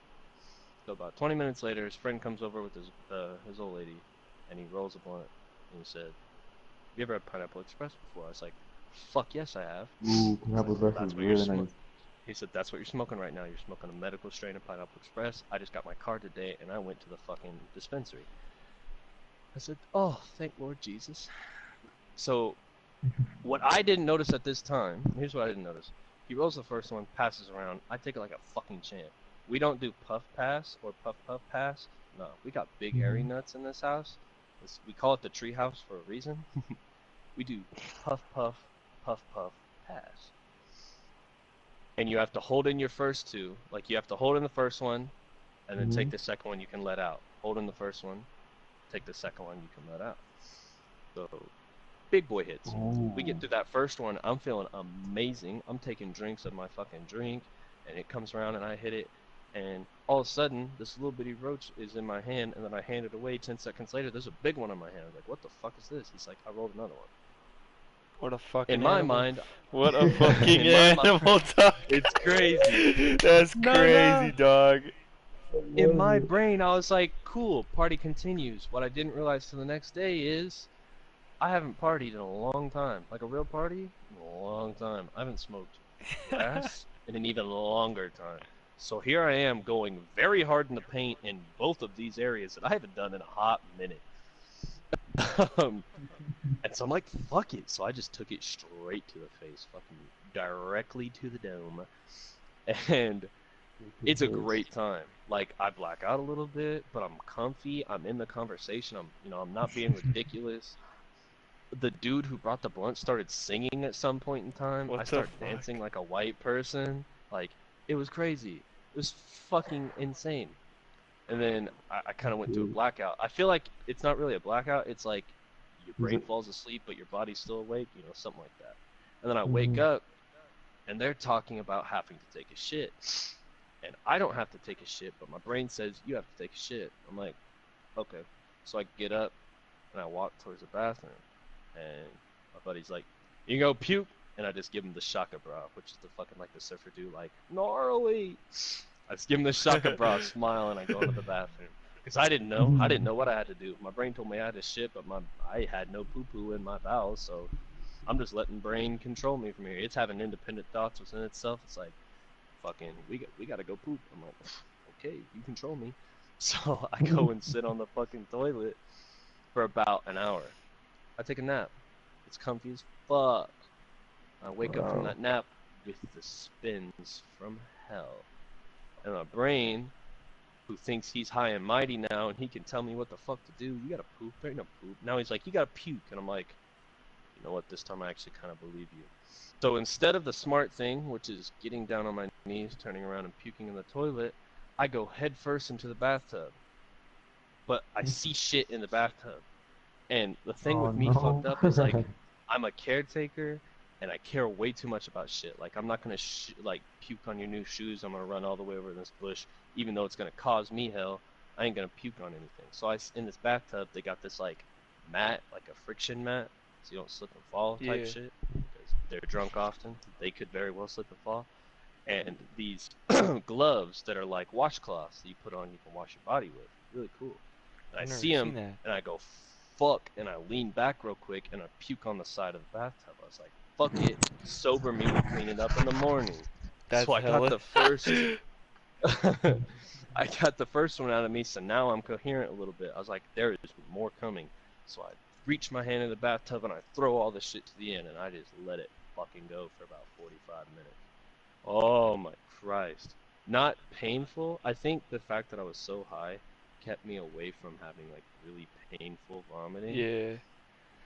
So about 20 minutes later, his friend comes over with his old lady, and he rolls a blunt, and he said, "Have you ever had Pineapple Express before?" I was like, "Fuck yes, I have." Ooh, Pineapple Express That's is what you're really smoking. nice. He said, "That's what you're smoking right now. You're smoking a medical strain of Pineapple Express. I just got my card today, and I went to the fucking dispensary." I said, "Oh, thank Lord Jesus." So what I didn't notice at this time, here's what I didn't notice. He rolls the first one, passes around. I take it like a fucking champ. We don't do puff pass or puff puff pass. No, we got big hairy nuts in this house. We call it the tree house for a reason. We do puff puff, puff puff, pass. And you have to hold in your first two. Like you have to hold in the first one, and then take the second one you can let out. Hold in the first one, take the second one you can let out. So big boy hits. We get through that first one, I'm feeling amazing. I'm taking drinks of my fucking drink, and it comes around and I hit it, and all of a sudden, this little bitty roach is in my hand, and then I hand it away. 10 seconds later, there's a big one in my hand. I'm like, what the fuck is this? He's like, I rolled another one. What a fucking In my animal. mind, What a fucking in my mind, animal, dog. it's crazy. That's No, crazy, dog. In my brain, I was like, cool, party continues. What I didn't realize till the next day is I haven't partied in a long time. Like a real party? In a long time. I haven't smoked grass in an even longer time. So here I am going very hard in the paint in both of these areas that I haven't done in a hot minute. And so I'm like, fuck it. So I just took it straight to the face, fucking directly to the dome. And it's a great time. Like I black out a little bit, but I'm comfy. I'm in the conversation. I'm not being ridiculous. The dude who brought the blunt started singing at some point in time. What I the started fuck? dancing like a white person. Like, it was crazy. It was fucking insane. And then I kind of went to a blackout. I feel like it's not really a blackout. It's like your brain falls asleep, but your body's still awake, something like that. And then I wake up, and they're talking about having to take a shit. And I don't have to take a shit, but my brain says, you have to take a shit. I'm like, okay. So I get up, and I walk towards the bathroom. And my buddy's like, you can go puke, and I just give him the shaka bra, which is the fucking like the surfer do, like gnarly. I just give him the shaka bra, smile, and I go into the bathroom because I didn't know what I had to do. My brain told me I had to shit, but I had no poo poo in my bowels, so I'm just letting brain control me from here. It's having independent thoughts within itself. It's like, fucking, we gotta go poop. I'm like, okay, you control me. So I go and sit on the fucking toilet for about an hour. I take a nap. It's comfy as fuck. I wake up from that nap with the spins from hell. And my brain, who thinks he's high and mighty now and he can tell me what the fuck to do, you gotta poop, there ain't no poop. Now he's like, you gotta puke. And I'm like, you know what, this time I actually kind of believe you. So instead of the smart thing, which is getting down on my knees, turning around and puking in the toilet, I go head first into the bathtub. But I see shit in the bathtub. And the thing with me fucked up is like, I'm a caretaker and I care way too much about shit. Like I'm not gonna like puke on your new shoes. I'm gonna run all the way over this bush, even though it's gonna cause me hell. I ain't gonna puke on anything. So in this bathtub, they got this like mat, like a friction mat, so you don't slip and fall type shit. Because they're drunk often, they could very well slip and fall. And these gloves that are like washcloths that you put on, you can wash your body with. Really cool. And I see them, and I go, fuck, and I lean back real quick, and I puke on the side of the bathtub. I was like, fuck it, sober me will clean it up in the morning. So That's I got hella. the first I got the first one out of me, so now I'm coherent a little bit. I was like, there is more coming. So I reach my hand in the bathtub and I throw all this shit to the end and I just let it fucking go for about 45 minutes. Oh my Christ. Not painful. I think the fact that I was so high kept me away from having like really painful vomiting. Yeah.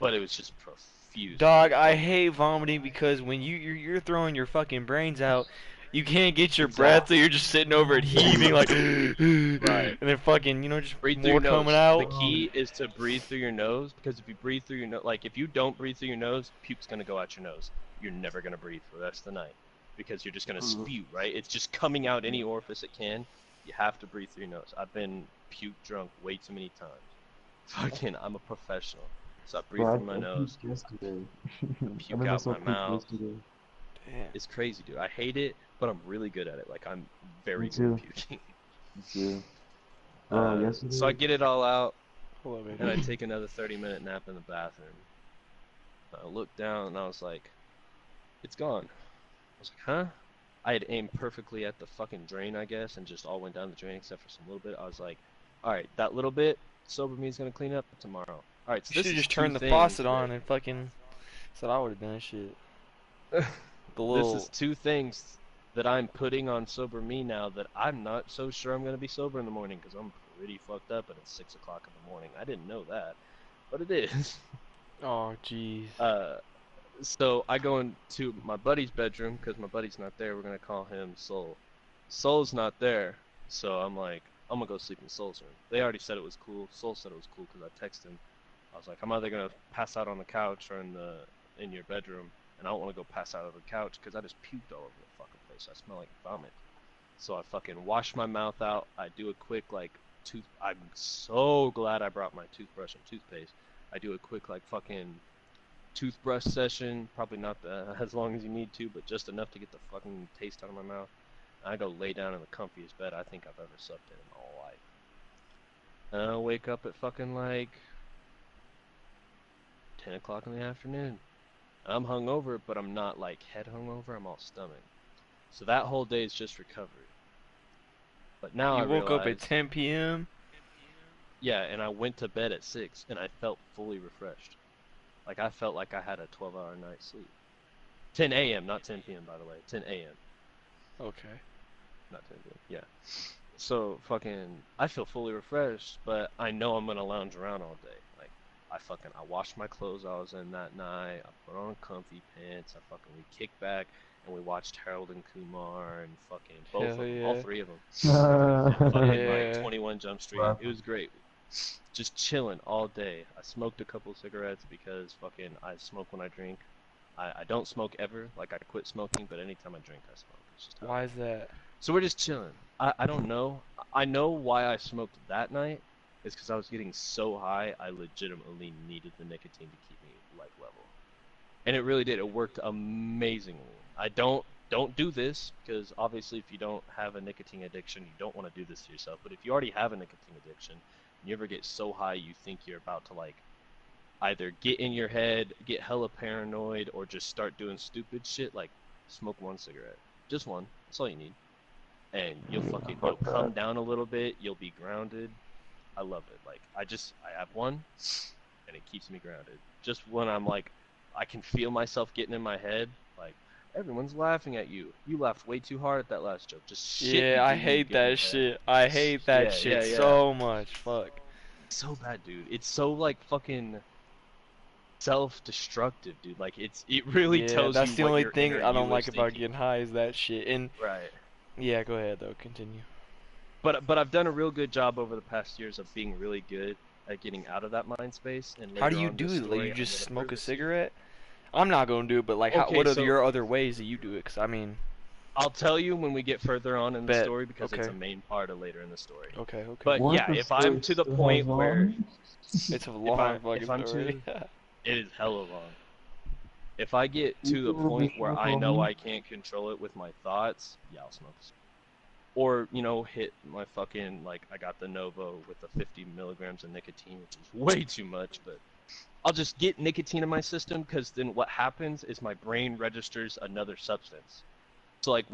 But it was just profuse. Dog, dude. I Oh, hate vomiting because when you're throwing your fucking brains out, you can't get your breath, so exactly. you're just sitting over it heaving like, Right. and then fucking, just Breathe through more your coming nose. The out. key is to breathe through your nose, because if you breathe through your nose, like if you don't breathe through your nose, puke's gonna go out your nose. You're never gonna breathe for the rest of the night because you're just gonna spew, right? It's just coming out any orifice it can. You have to breathe through your nose. I've been puke drunk way too many times. Fucking, I'm a professional. So I breathe Bro, through my I nose, puked yesterday. I I puke never out saw my puke mouth. yesterday. Damn. It's crazy, dude. I hate it, but I'm really good at it. Like I'm very Me good at too. puking. Me too. Bro, So I yesterday. get it all out, Hold on, and I baby. take another 30-minute nap in the bathroom. I looked down and I was like, it's gone. I was like, huh? I had aimed perfectly at the fucking drain, I guess, and just all went down the drain except for some little bit. I was like, alright, that little bit, sober me is gonna clean up tomorrow. Alright, so You this should have is just two turned the things faucet on and fucking. That's what I would have done. Shit. The this is little. two things that I'm putting on sober me now that I'm not so sure I'm gonna be sober in the morning because I'm pretty fucked up and it's 6 o'clock in the morning. I didn't know that, but it is. Oh, jeez. So I go into my buddy's bedroom because my buddy's not there. We're gonna call him Soul. Soul's not there, so I'm like, I'm gonna go sleep in Soul's room. They already said it was cool. Soul said it was cool because I texted him. I was like, I'm either gonna pass out on the couch or in your bedroom, and I don't want to go pass out on the couch because I just puked all over the fucking place. I smell like vomit. So I fucking wash my mouth out. I do a quick like tooth. I'm so glad I brought my toothbrush and toothpaste. I do a quick like fucking toothbrush session, probably not as long as you need to, but just enough to get the fucking taste out of my mouth. I go lay down in the comfiest bed I think I've ever slept in my whole life. And I wake up at fucking like 10 o'clock in the afternoon. I'm hungover, but I'm not like head hungover, I'm all stomach. So that whole day is just recovery. But now I You woke up at realize, 10 p.m. yeah, and I went to bed at 6 and I felt fully refreshed. Like I felt like I had a 12-hour night's sleep. 10 a.m., not 10 p.m. by the way. 10 a.m. Okay. Not 10 p.m. Yeah. So fucking, I feel fully refreshed, but I know I'm gonna lounge around all day. Like I washed my clothes I was in that night. I put on comfy pants. We kicked back and we watched Harold and Kumar and fucking both of Hell them, all yeah. three of them. And fucking like Yeah. 21 Jump Street. Wow. It was great. Just chilling all day. I smoked a couple cigarettes because fucking I smoke when I drink. I don't smoke ever. Like I quit smoking, but anytime I drink, I smoke. It's just how Why is that? so we're just chilling. I don't know. I know why I smoked that night. Is because I was getting so high, I legitimately needed the nicotine to keep me like level. And it really did. It worked amazingly. I don't do this because obviously if you don't have a nicotine addiction, you don't want to do this to yourself. But if you already have a nicotine addiction, and you ever get so high you think you're about to like either get in your head, get hella paranoid, or just start doing stupid shit, like smoke one cigarette. Just one. That's all you need. And you'll come down a little bit, you'll be grounded. I love it. Like I have one and it keeps me grounded. Just when I'm like I can feel myself getting in my head, like everyone's laughing at you. You laughed way too hard at that last joke. Just shit Yeah, you I do when you hate get in that your head. shit. I hate that Yeah, shit yeah, yeah. so much. Fuck. So bad, dude. It's so like fucking self-destructive, dude. Like it really Yeah, tells you that's the what only your inner thing I don't you like is about thinking. getting high is that shit. And Right. yeah, go ahead though. Continue. But I've done a real good job over the past years of being really good at getting out of that mind space. And How do later you on do this it? Like story, you I'm just gonna smoke prove a it to you. cigarette? I'm not gonna do it, but like, Okay, what are so your other ways that you do it? Cause I mean, I'll tell you when we get further on in the bet. story because it's Okay. a main part of later in the story. Okay. Okay. But What yeah, the if I'm story to the still has point where on? It's a long if fucking I'm story. to it is hella long. If I get You to the gonna be point where I know careful. I can't control it with my thoughts, yeah, I'll smoke. Or, hit my fucking, like, I got the Novo with the 50 milligrams of nicotine, which is way too much, but I'll just get nicotine in my system because then what happens is my brain registers another substance. So like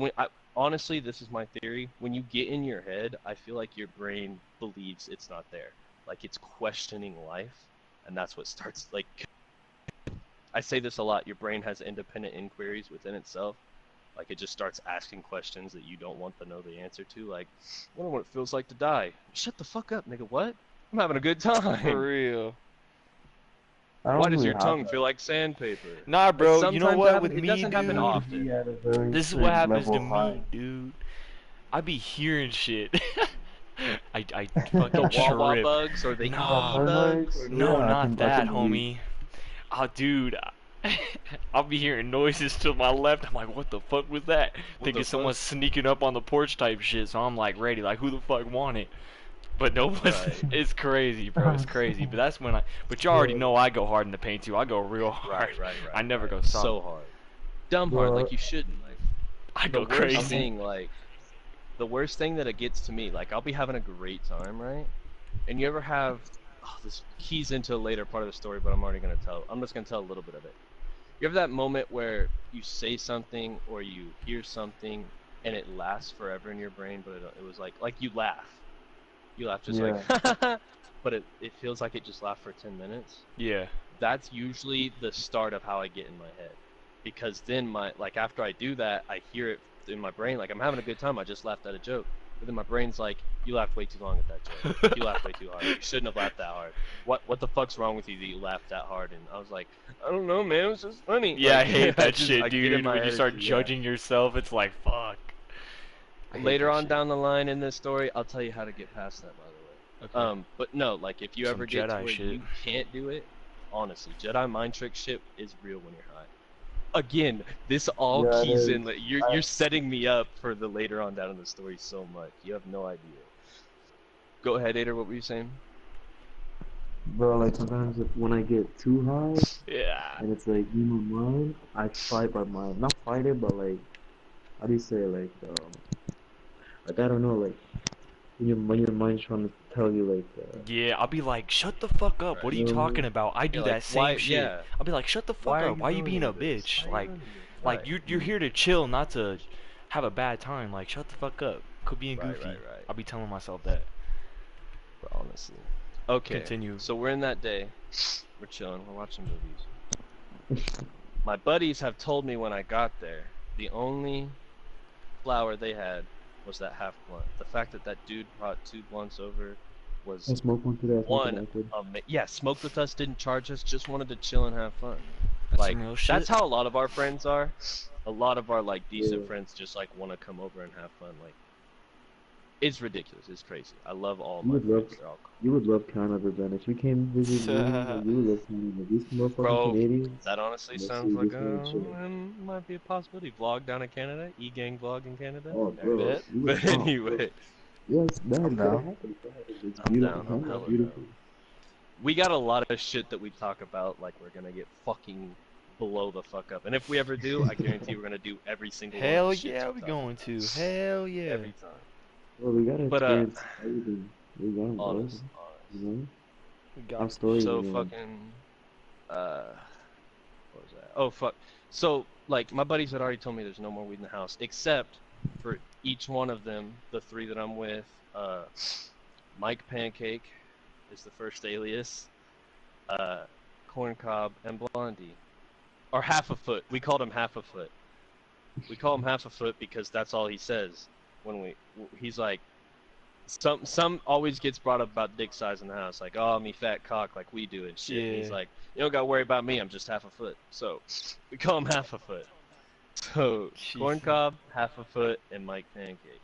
honestly, this is my theory. When you get in your head, I feel like your brain believes it's not there. Like it's questioning life, and that's what starts like. I say this a lot. Your brain has independent inquiries within itself. Like it just starts asking questions that you don't want to know the answer to. Like, I wonder what it feels like to die. Shut the fuck up, nigga. What? I'm having a good For time. real. I Why don't does really your have tongue that. feel like sandpaper? Nah, bro. You know Sometimes what? With it me, doesn't happen You need to dude. be often. at a very This is what certain happens level to of high. me, dude. I be hearing shit. I The fucking Wawa trip. bugs or the Nah, EE bugs? no, Yeah, not I that, can believe. homie. Oh, dude. I'll be hearing noises to my left. I'm like, what the fuck was that? What Thinking the fuck? someone's sneaking up on the porch type shit. So I'm like ready. Like, who the fuck want it? But no one's. Right. It's crazy, bro. It's crazy. But that's when I. But you already know I go hard in the paint too. I go real hard. Right. I never right. go soft. So hard. Dumb hard, Bro, like you shouldn't. I The go worst crazy. thing, like, the worst thing that it gets to me, like, I'll be having a great time, right? And you ever have, this keys into a later part of the story, but I'm already gonna tell. I'm just gonna tell a little bit of it. You have that moment where you say something or you hear something and it lasts forever in your brain, but it was like you laugh. You laugh just yeah. like, but it feels like it just laughed for 10 minutes. Yeah. That's usually the start of how I get in my head. Because then after I do that, I hear it in my brain, like I'm having a good time, I just laughed at a joke. But then my brain's like, you laughed way too long at that joke. You laughed way too hard. You shouldn't have laughed that hard. What the fuck's wrong with you that you laughed that hard? And I was like, I don't know, man, it was just funny. Yeah, Like, I hate that shit, I get in dude. my When you head, start yeah. judging yourself, it's like, fuck. I hate Later that on shit. down the line in this story, I'll tell you how to get past that, by the way. Okay. But no, like if you Some ever get to Jedi where shit. you can't do it, honestly, Jedi mind trick shit is real when you're high. Again, this all Yeah, it keys is. in. Like, you're setting me up for the later on down in the story so much. You have no idea. Go ahead, Ader. What were you saying? Bro, like sometimes when I get too high Yeah. and it's like in my mind, I fight my mind. Not fight it, but like, how do you say it? Like I don't know, like when your mind's trying to tell you Yeah, I'll be like, shut the fuck up. What are Right. you you know, talking about? I do You're that like, same why? shit. Yeah. I'll be like, shut the fuck Why are up. you Why you doing being a this? bitch? Why are you Like, doing this? like Right. you're here to chill, not to have a bad time. Like, shut the fuck up. Quit being Right, goofy. right. I'll be telling myself that. But honestly. Okay. Continue. So we're in that day. We're chilling. We're watching movies. My buddies have told me when I got there, the only flower they had was that half blunt. The fact that dude brought 2 blunts over was I smoke one today. I one. fucking like it. Yeah, smoked with us, didn't charge us, just wanted to chill and have fun. That's Like some real shit. that's how a lot of our friends are. A lot of our like decent Yeah. friends just like want to come over and have fun. Like it's ridiculous. It's crazy. I love all You my would love, friends. They're all cool. you would love Canada, Ben. If you came visit me, like, you would love Canada. These motherfucking Bro, Canadians. that honestly Let's sounds see like this little shit. might be a possibility. Vlog down in Canada, e-gang vlog in Canada. Oh, There it bro, is. you But would, anyway, yes, man, I'm it could down. happen. It could happen. It's I'm beautiful. down. I'm Canada's hella beautiful. down. We got a lot of shit that we talk about, like we're gonna get fucking blow the fuck up. And if we ever do, I guarantee we're gonna do every single one of Hell the shits yeah, we we talk going to. Hell yeah. every time. Well, we gotta But experience everything. We got bro. honest. You know? We Our got stories, So man. fucking what was that? Oh fuck. So like my buddies had already told me there's no more weed in the house, except for each one of them, the 3 that I'm with, Mike Pancake is the first alias, Corn Cob and Blondie. Or Half a Foot. We called him Half a Foot. We call him Half a Foot because that's all he says when he's like some always gets brought up about dick size in the house, like, oh, me fat cock, like we do and shit. And he's Yeah. like, you don't gotta worry about me, I'm just half a foot. So we call him Half a Foot. So Corn Jeez. Cob, Half a Foot, and Mike Pancake.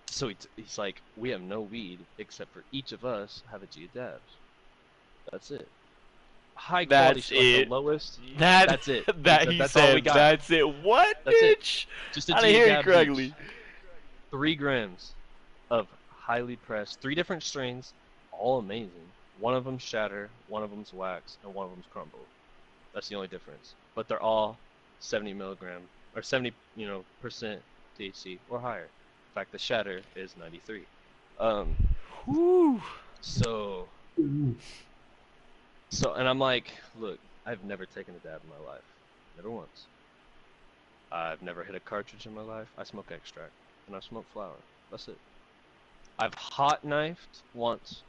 So he's like, we have no weed except for each of us have a G of dabs. That's it. High quality, That's like the it. That's it. That he That's all we said. got. That's it. What, That's it. bitch? Just a I G didn't of hear you dabs correctly. each. 3 grams of highly pressed, 3 different strains, all amazing. One of them's shatter, one of them's wax, and one of them's crumble. That's the only difference. But they're all 70 milligram or 70, percent THC or higher. In fact, the shatter is 93. Whew. So, and I'm like, look, I've never taken a dab in my life. Never once. I've never hit a cartridge in my life. I smoke extract, and I smoke flower. That's it. I've hot knifed once,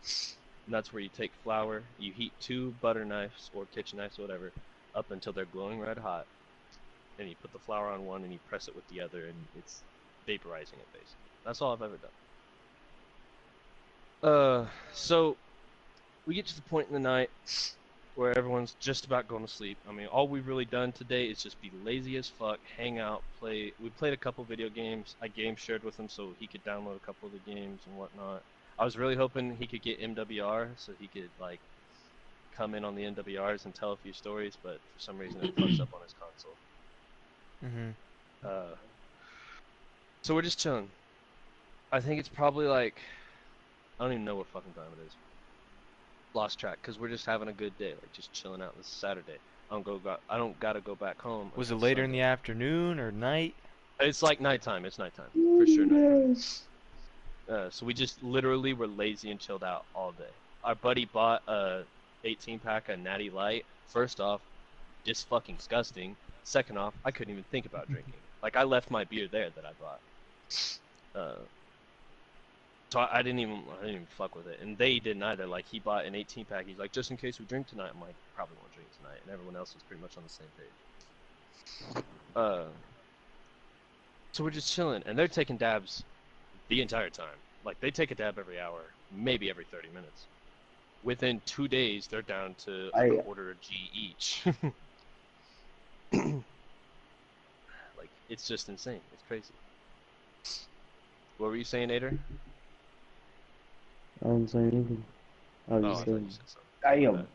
and that's where you take flour, you heat 2 butter knives or kitchen knives, whatever, up until they're glowing red hot, and you put the flour on one and you press it with the other, and it's vaporizing it basically. That's all I've ever done. So we get to the point in the night where everyone's just about going to sleep. I mean, all we've really done today is just be lazy as fuck, hang out, play. We played a couple video games. I game shared with him so he could download a couple of the games and whatnot. I was really hoping he could get MWR so he could, like, come in on the MWRs and tell a few stories, but for some reason it fucks up on his console. So we're just chilling. I think it's probably like, I don't even know what fucking time it is. Lost track, because we're just having a good day, like just chilling out. This Saturday. I don't gotta go back home. Was it until later in Sunday. the afternoon or night? It's like nighttime. It's nighttime for sure. Nighttime. So we just literally were lazy and chilled out all day. Our buddy bought a 18-pack of Natty Light. First off, just fucking disgusting. Second off, I couldn't even think about drinking. Like I left my beer there that I bought. So I didn't even fuck with it, and they didn't either. Like he bought an 18-pack. He's like, just in case we drink tonight. I'm like, probably won't drink tonight, and everyone else was pretty much on the same page. So we're just chilling, and they're taking dabs the entire time. Like they take a dab every hour, maybe every 30 minutes. Within 2 days, they're down to a quarter of G each. Like it's just insane. It's crazy. What were you saying, Ader? I don't say anything. I was Oh, I just thought you saying. said something. Damn.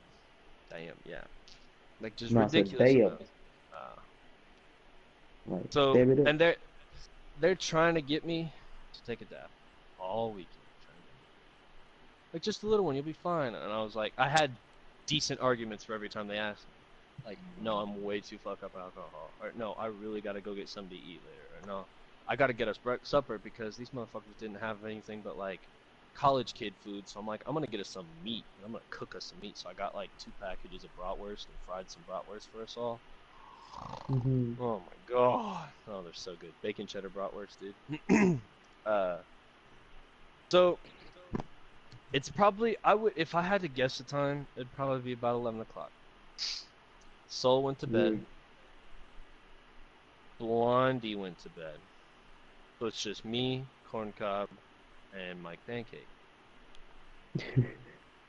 Damn, yeah. Like just No, I said ridiculous. damn. Amount. Like, So damn it up. and they're trying to get me to take a dab all weekend. Like just a little one, you'll be fine. And I was like, I had decent arguments for every time they asked me. Like, no, I'm way too fucked up on alcohol. Or no, I really gotta go get something to eat later. Or no, I gotta get us supper because these motherfuckers didn't have anything but like college kid food. So I'm like, I'm gonna get us some meat. And I'm gonna cook us some meat. So I got like 2 packages of bratwurst and fried some bratwurst for us all. Mm-hmm. Oh my god. Oh, they're so good. Bacon cheddar bratwurst, dude. So it's probably, if I had to guess the time, it'd probably be about 11 o'clock. Soul went to bed. Blondie went to bed. So it's just me, Corncob, and Mike Pancake.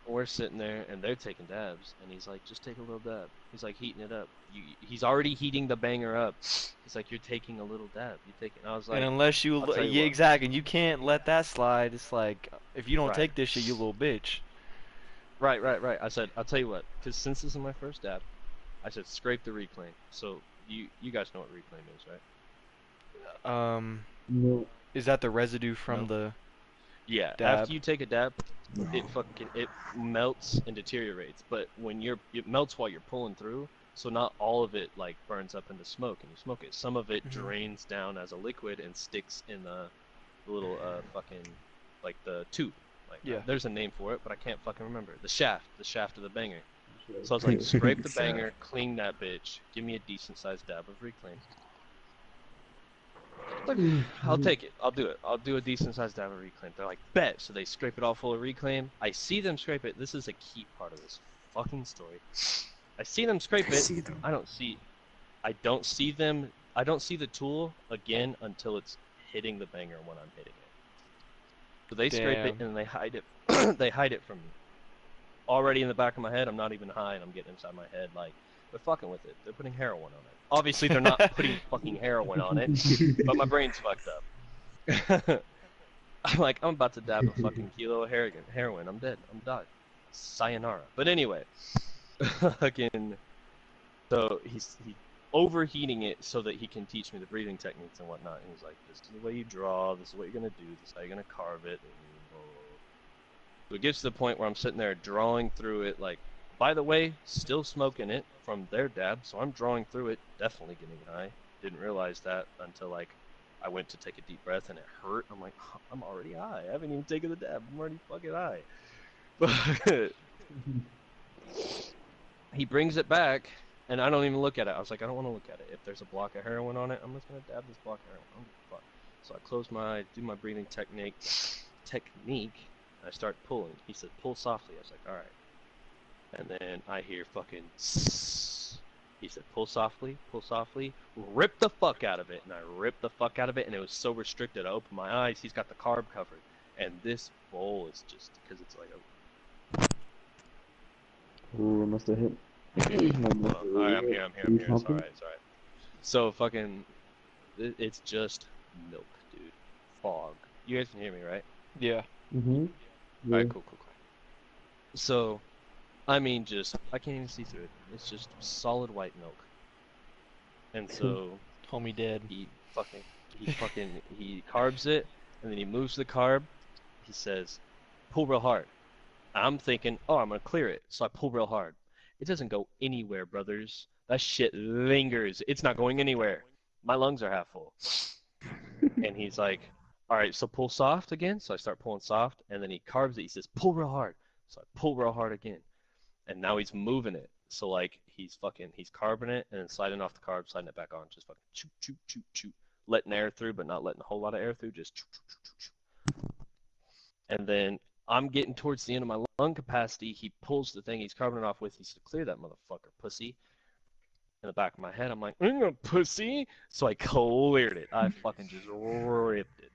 We're sitting there, and they're taking dabs, and he's like, just take a little dab. He's like heating it up. He's already heating the banger up. He's like, you're taking a little dab. You take it. And I was like, And unless you, I'll tell you yeah, what. exactly, and you can't let that slide. It's like, if you don't Right. take this shit, you little bitch. Right. I said, I'll tell you what, because since this is my first dab, I said, scrape the reclaim. So you guys know what reclaim is, right? No. Is that the residue from No. the Yeah. dab? After you take a dab, it melts and deteriorates. But when it melts while you're pulling through, so not all of it like burns up into smoke and you smoke it. Some of it drains down as a liquid and sticks in the little fucking like the tube. Like Yeah. there's a name for it, but I can't fucking remember. The shaft of the banger. So I was like, scrape the banger, clean that bitch, give me a decent sized dab of reclaim. Like, I'll take it. I'll do it. I'll do a decent sized dab of reclaim. They're like, bet. So they scrape it all full of reclaim. I see them scrape it. This is a key part of this fucking story. I see them scrape it. I don't see them. I don't see the tool again until it's hitting the banger when I'm hitting it. So they scrape it and they hide it. They hide it from me. Already in the back of my head, I'm not even high and I'm getting inside my head like, they're fucking with it. They're putting heroin on it. Obviously, they're not putting fucking heroin on it, but my brain's fucked up. I'm like, I'm about to dab a fucking kilo of heroin. I'm dead. I'm died. Sayonara. But anyway, fucking. So he's overheating it so that he can teach me the breathing techniques and whatnot. And he's like, this is the way you draw. This is what you're gonna do. This is how you're gonna carve it. So it gets to the point where I'm sitting there drawing through it like. By the way, still smoking it from their dab, so I'm drawing through it, definitely getting high. Didn't realize that until like I went to take a deep breath and it hurt. I'm like, I'm already high. I haven't even taken the dab. I'm already fucking high. He brings it back, and I don't even look at it. I was like, I don't want to look at it. If there's a block of heroin on it, I'm just gonna dab this block of heroin. I don't give a fuck. So I close my eyes, do my breathing technique, and I start pulling. He said, pull softly. I was like, all right. And then I hear fucking. He said, pull softly, rip the fuck out of it. And I ripped the fuck out of it, and it was so restricted. I opened my eyes, he's got the carb covered. And this bowl is just, because it's like a. Ooh, I must have hit. Alright, I'm here, it's Something? alright. So fucking, it's just milk, dude. Fog. You guys can hear me, right? Yeah. Mm-hmm. Yeah. Alright, cool. So, I mean, I can't even see through it. It's just solid white milk. And so, Homie dead. he carbs it, and then he moves the carb. He says, pull real hard. I'm thinking, oh, I'm gonna clear it. So I pull real hard. It doesn't go anywhere, brothers. That shit lingers. It's not going anywhere. My lungs are half full. And he's like, all right, so pull soft again. So I start pulling soft, and then he carbs it. He says, pull real hard. So I pull real hard again. And now he's moving it. So like he's carbing it and then sliding off the carb, sliding it back on, just fucking choo choo choo choo, letting air through, but not letting a whole lot of air through, just choo choo choo choo choo. And then I'm getting towards the end of my lung capacity. He pulls the thing he's carbing it off with. He said, clear that motherfucker, pussy. In the back of my head, I'm like, pussy. So I cleared it. I fucking just ripped it.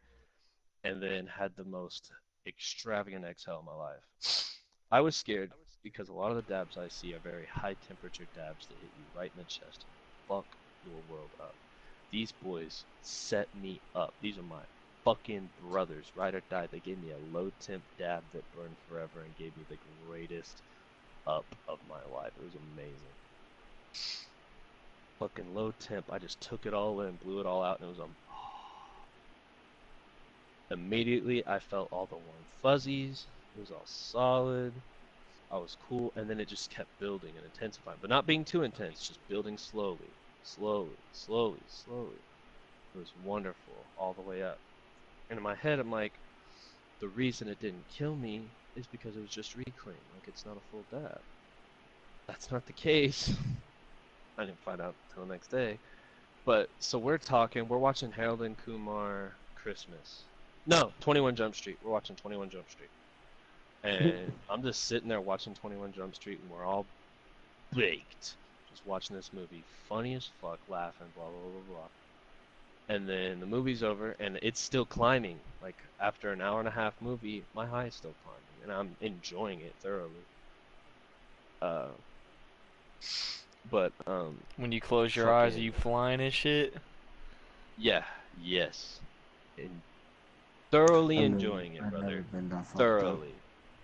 And then had the most extravagant exhale of my life. I was scared because a lot of the dabs I see are very high temperature dabs that hit you right in the chest. Fuck your world up. These boys set me up. These are my fucking brothers, ride or die. They gave me a low temp dab that burned forever and gave me the greatest up of my life. It was amazing. Fucking low temp. I just took it all in, blew it all out, and it was immediately I felt all the warm fuzzies. It was all solid. I was cool, and then it just kept building and intensifying, but not being too intense, just building slowly. It was wonderful all the way up. And in my head, I'm like, the reason it didn't kill me is because it was just reclaim. Like, it's not a full dab. That's not the case. I didn't find out until the next day. But, so we're watching Harold and Kumar Christmas. No, 21 Jump Street. We're watching 21 Jump Street. And I'm just sitting there watching 21 Jump Street, and we're all baked. Just watching this movie. Funny as fuck, laughing, blah, blah, blah, blah. And then the movie's over, and it's still climbing. Like, after an hour and a half movie, my high is still climbing, and I'm enjoying it thoroughly. When you close your eyes, are you flying and shit? Yeah, yes. And thoroughly enjoying it, brother. Thoroughly.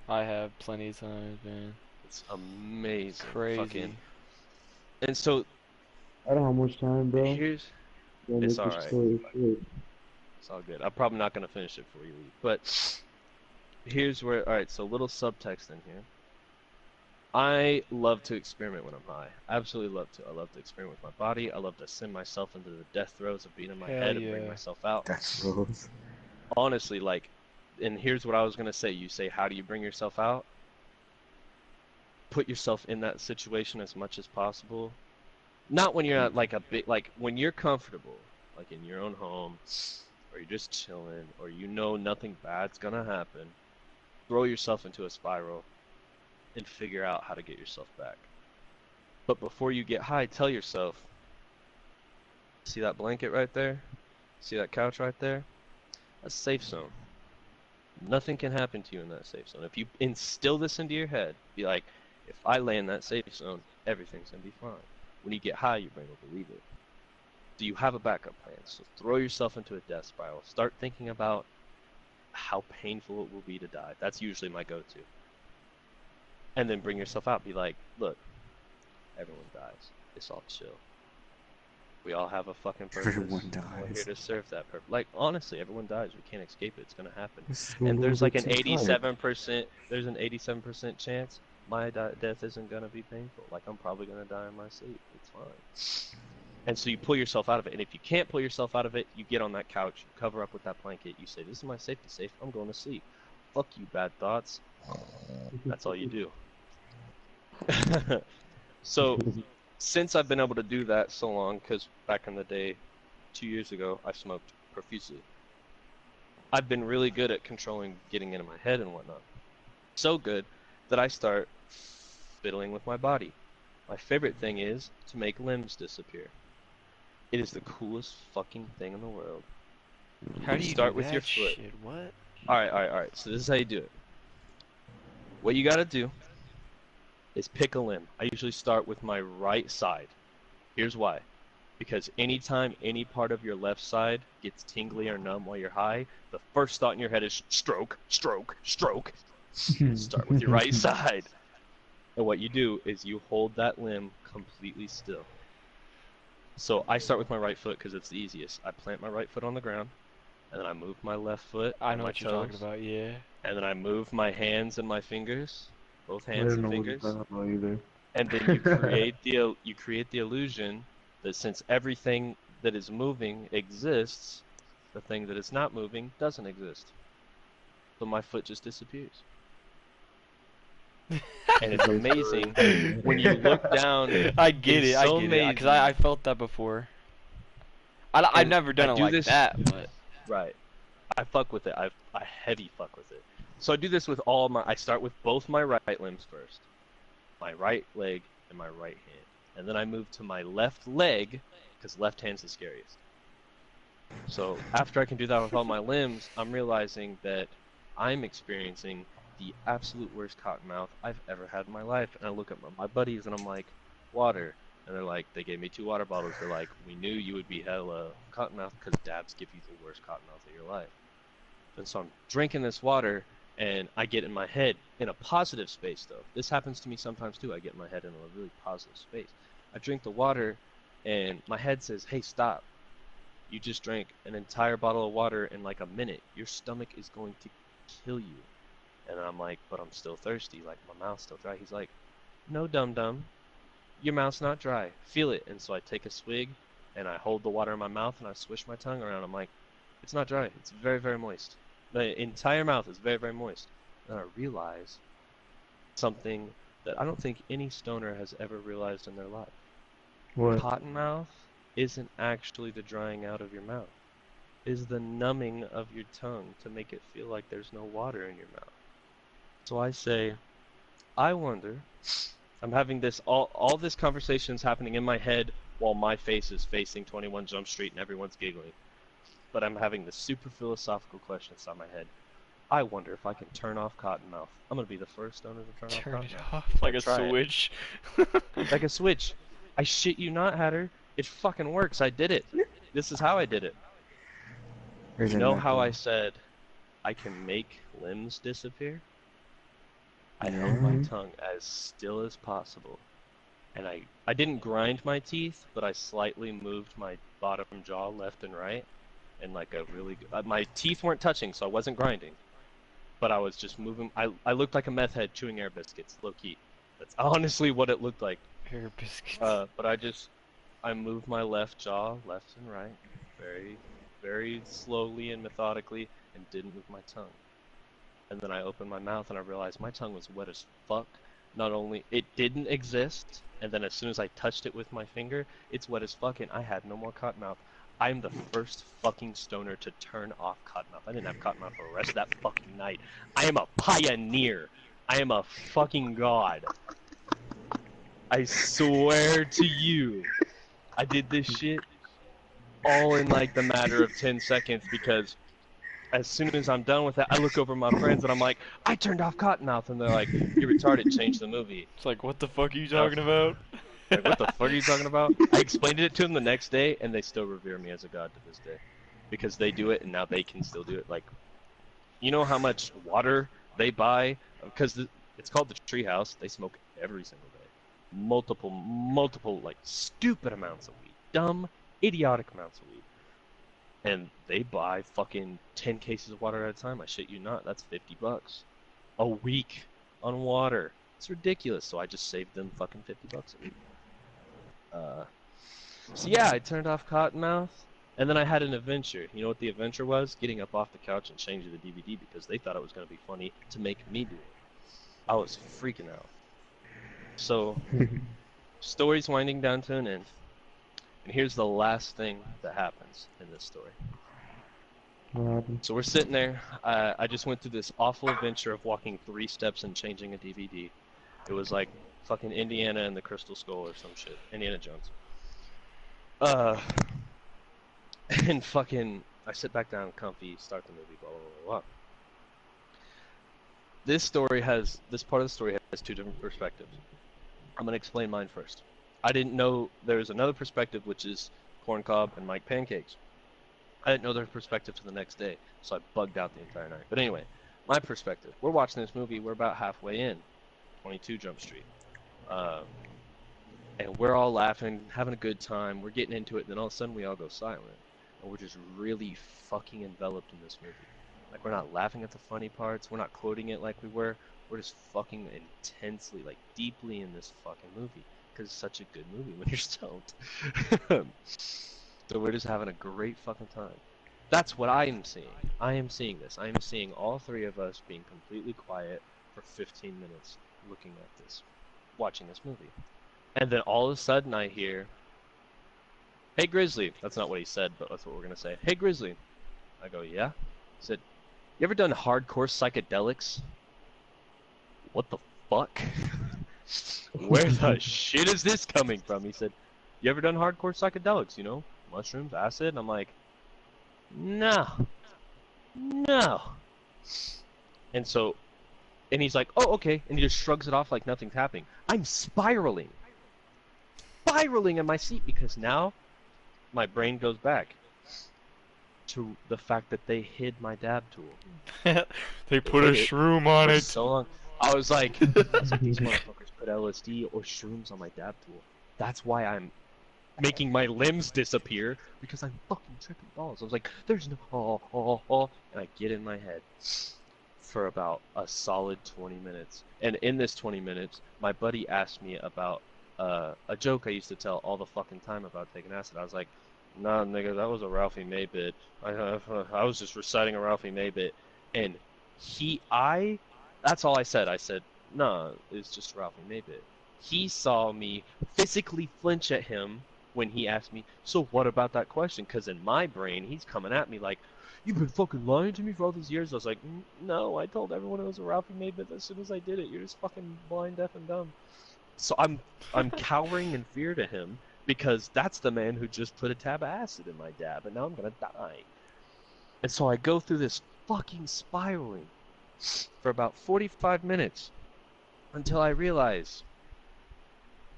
I have plenty of times, man. It's amazing. Crazy. And so, I don't have much time, bro. It's alright. It's all good. I'm probably not going to finish it before you leave. But here's where, alright, so little subtext in here. I love to experiment when I'm high. I absolutely love to. I love to experiment with my body. I love to send myself into the death throes of being in my head and bring myself out. Death throes. Honestly, like, and here's what I was going to say. You say, how do you bring yourself out? Put yourself in that situation as much as possible. Not when you're at like a bit, like when you're comfortable, like in your own home, or you're just chilling, or you know nothing bad's going to happen. Throw yourself into a spiral and figure out how to get yourself back. But before you get high, tell yourself, see that blanket right there? See that couch right there? That's a safe zone. Nothing can happen to you in that safe zone. If you instill this into your head, be like, if I lay in that safe zone, everything's going to be fine. When you get high, your brain will believe it. Do you have a backup plan? So throw yourself into a death spiral. Start thinking about how painful it will be to die. That's usually my go-to. And then bring yourself out. Be like, look, everyone dies. It's all chill. We all have a fucking purpose. Everyone dies. We're here to serve that purpose. Like, honestly, everyone dies. We can't escape it. It's gonna happen. So And there's like an too tired. 87%. There's an 87% chance my death isn't gonna be painful. Like, I'm probably gonna die in my sleep. It's fine. And so you pull yourself out of it. And if you can't pull yourself out of it, you get on that couch, you cover up with that blanket. You say, "This is my safety safe. I'm going to sleep." Fuck you, bad thoughts. That's all you do. So, since I've been able to do that so long, because back in the day, 2 years ago, I smoked profusely. I've been really good at controlling getting into my head and whatnot. So good that I start fiddling with my body. My favorite thing is to make limbs disappear. It is the coolest fucking thing in the world. How do you Start do with that your foot. shit? What? Alright. So this is how you do it. What you gotta do is pick a limb. I usually start with my right side. Here's why. Because anytime any part of your left side gets tingly or numb while you're high, the first thought in your head is stroke, stroke, stroke. Start with your right side. And what you do is you hold that limb completely still. So I start with my right foot because it's the easiest. I plant my right foot on the ground, and then I move my left foot I and know my what you're talking toes, about, yeah. and then I move my hands and my fingers, both I hands don't and know what you're fingers, talking about either. and then you create the illusion that since everything that is moving exists, the thing that is not moving doesn't exist. So my foot just disappears. And it's amazing when you look down. I get It's it, I so get it. Because amazing. I felt that before. I've And never done I it do like this that, but right. I fuck with it. I heavy fuck with it. So I do this with all my. I start with both my right limbs first, my right leg and my right hand, and then I move to my left leg because left hand's the scariest. So after I can do that with all my limbs, I'm realizing that I'm experiencing the absolute worst cottonmouth I've ever had in my life. And I look at my buddies and I'm like, water. And they're like, they gave me 2 water bottles. They're like, we knew you would be hella cottonmouth because dabs give you the worst cottonmouth of your life. And so I'm drinking this water and I get in my head in a positive space though. This happens to me sometimes too. I get in my head in a really positive space. I drink the water and my head says, hey, stop. You just drank an entire bottle of water in like a minute. Your stomach is going to kill you. And I'm like, but I'm still thirsty. Like, my mouth's still dry. He's like, no, dum-dum. Your mouth's not dry. Feel it. And so I take a swig, and I hold the water in my mouth, and I swish my tongue around. I'm like, it's not dry. It's very, very moist. The entire mouth is very, very moist. And I realize something that I don't think any stoner has ever realized in their life. What? Cottonmouth isn't actually the drying out of your mouth. It is the numbing of your tongue to make it feel like there's no water in your mouth. So I say, I wonder, I'm having this, all this conversation's happening in my head while my face is facing 21 Jump Street and everyone's giggling. But I'm having this super philosophical question inside my head. I wonder if I can turn off Cottonmouth. I'm going to be the first stoner to turn turn off it Cottonmouth. off So like I a try it. switch. Like a switch. I shit you not, Hatter. It fucking works. I did it. This is how I did it. Here's You a know how I knuckle. said I can make limbs disappear? I held my Yeah. tongue as still as possible. And I didn't grind my teeth, but I slightly moved my bottom jaw left and right. And like a really good, my teeth weren't touching, so I wasn't grinding. But I was just moving. I looked like a meth head chewing air biscuits, low key. That's honestly what it looked like. Hair biscuits. But I moved my left jaw left and right, very, very slowly and methodically, and didn't move my tongue. And then I opened my mouth and I realized my tongue was wet as fuck. Not only it didn't exist, and then as soon as I touched it with my finger, it's wet as fuck, and I had no more cottonmouth. I'm the first fucking stoner to turn off cottonmouth. I didn't have cottonmouth for the rest of that fucking night. I am a pioneer. I am a fucking god. I swear to you, I did this shit all in like the matter of 10 seconds because as soon as I'm done with that, I look over at my friends and I'm like, I turned off Cottonmouth, and they're like, you're retarded, change the movie. It's like, what the fuck are you And I was talking about? like, what the fuck are you talking about? I explained it to them the next day, and they still revere me as a god to this day. Because they do it, and now they can still do it. Like, you know how much water they buy? Because it's called the Treehouse. They smoke every single day. Multiple, like, stupid amounts of weed. Dumb, idiotic amounts of weed. And they buy fucking 10 cases of water at a time. I shit you not. That's $50 a week on water. It's ridiculous. So I just saved them fucking $50 a week. So yeah, I turned off Cottonmouth. And then I had an adventure. You know what the adventure was? Getting up off the couch and changing the DVD because they thought it was going to be funny to make me do it. I was freaking out. So, story's winding down to an end. And here's the last thing that happens in this story. What happened? So we're sitting there. I just went through this awful adventure of walking 3 steps and changing a DVD. It was like fucking Indiana and the Crystal Skull or some shit. Indiana Jones. And fucking, I sit back down comfy, start the movie, blah, blah, blah, blah. This part of the story has 2 different perspectives. I'm going to explain mine first. I didn't know there's another perspective, which is corn cob and Mike pancakes. I didn't know their perspective to the next day, so I bugged out the entire night. But anyway, my perspective. We're watching this movie, we're about halfway in, 22 Jump Street. And we're all laughing, having a good time, we're getting into it, and then all of a sudden we all go silent. And we're just really fucking enveloped in this movie. Like, we're not laughing at the funny parts, we're not quoting it like we were just fucking intensely, like, deeply in this fucking movie. Because it's such a good movie when you're stoned. So we're just having a great fucking time. That's what I am seeing. I am seeing this. I am seeing all 3 of us being completely quiet for 15 minutes looking at this, watching this movie. And then all of a sudden I hear, "Hey Grizzly." That's not what he said, but that's what we're going to say. "Hey Grizzly." I go, "Yeah?" He said, "You ever done hardcore psychedelics?" What the fuck? Where the shit is this coming from? He said, "You ever done hardcore psychedelics, you know? Mushrooms, acid?" And I'm like, no. And he's like, "Oh, okay." And he just shrugs it off like nothing's happening. I'm spiraling in my seat because now my brain goes back to the fact that they hid my dab tool. They put a shroom on For it. so long. I was like, these motherfuckers put LSD or shrooms on my dab tool. That's why I'm making my limbs disappear, because I'm fucking tripping balls. I was like, there's no and I get in my head for about a solid 20 minutes. And in this 20 minutes, my buddy asked me about a joke I used to tell all the fucking time about taking acid. I was like, "Nah, nigga, that was a Ralphie May bit. I was just reciting a Ralphie May bit." And that's all I said. I said, "Nah, it's just a Ralphie May bit." He saw me physically flinch at him when he asked me, "So what about that question?" Because in my brain, he's coming at me like, "You've been fucking lying to me for all these years." I was like, "No, I told everyone it was a Ralphie May bit as soon as I did it. You're just fucking blind, deaf, and dumb." So I'm cowering in fear to him because that's the man who just put a tab of acid in my dab, and now I'm gonna die. And so I go through this fucking spiraling for about 45 minutes until I realize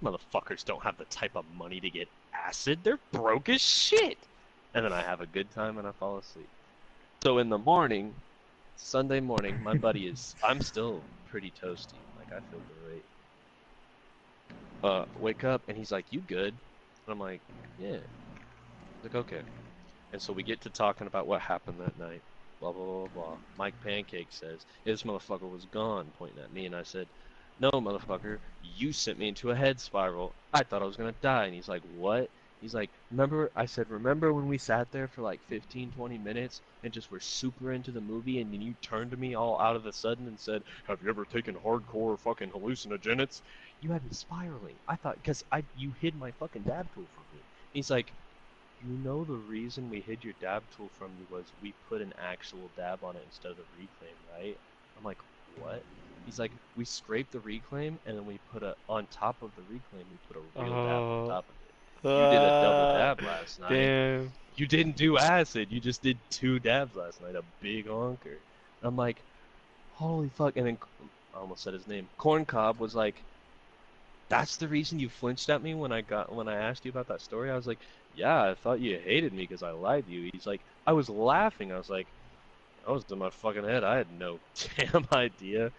motherfuckers don't have the type of money to get acid. They're broke as shit. And then I have a good time and I fall asleep. So in the morning, Sunday morning, my buddy I'm still pretty toasty. Like, I feel great. Wake up and he's like, "You good?" And I'm like, "Yeah." He's like, "Okay." And so we get to talking about what happened that night. Blah, blah, blah, blah. Mike Pancake says, "This motherfucker was gone," pointing at me. And I said, "No, motherfucker, you sent me into a head spiral. I thought I was going to die." And he's like, "What?" He's like, "Remember?" I said, "Remember when we sat there for like 15, 20 minutes and just were super into the movie, and then you turned to me all out of a sudden and said, 'Have you ever taken hardcore fucking hallucinogens?' You had me spiraling. I thought, because you hid my fucking dab tool from me." He's like, "You know the reason we hid your dab tool from you was we put an actual dab on it instead of the reclaim, right?" I'm like, "What?" He's like, "We scraped the reclaim and then we put on top of the reclaim, we put a real dab on top of it. You did a double dab last night. Damn. You didn't do acid. You just did 2 dabs last night, a big honker." I'm like, holy fuck. And then I almost said his name. Corn Cob was like, "That's the reason you flinched at me when I asked you about that story?" I was like, "Yeah, I thought you hated me because I lied to you." He's like, "I was laughing." I was like, "I was in my fucking head. I had no damn idea."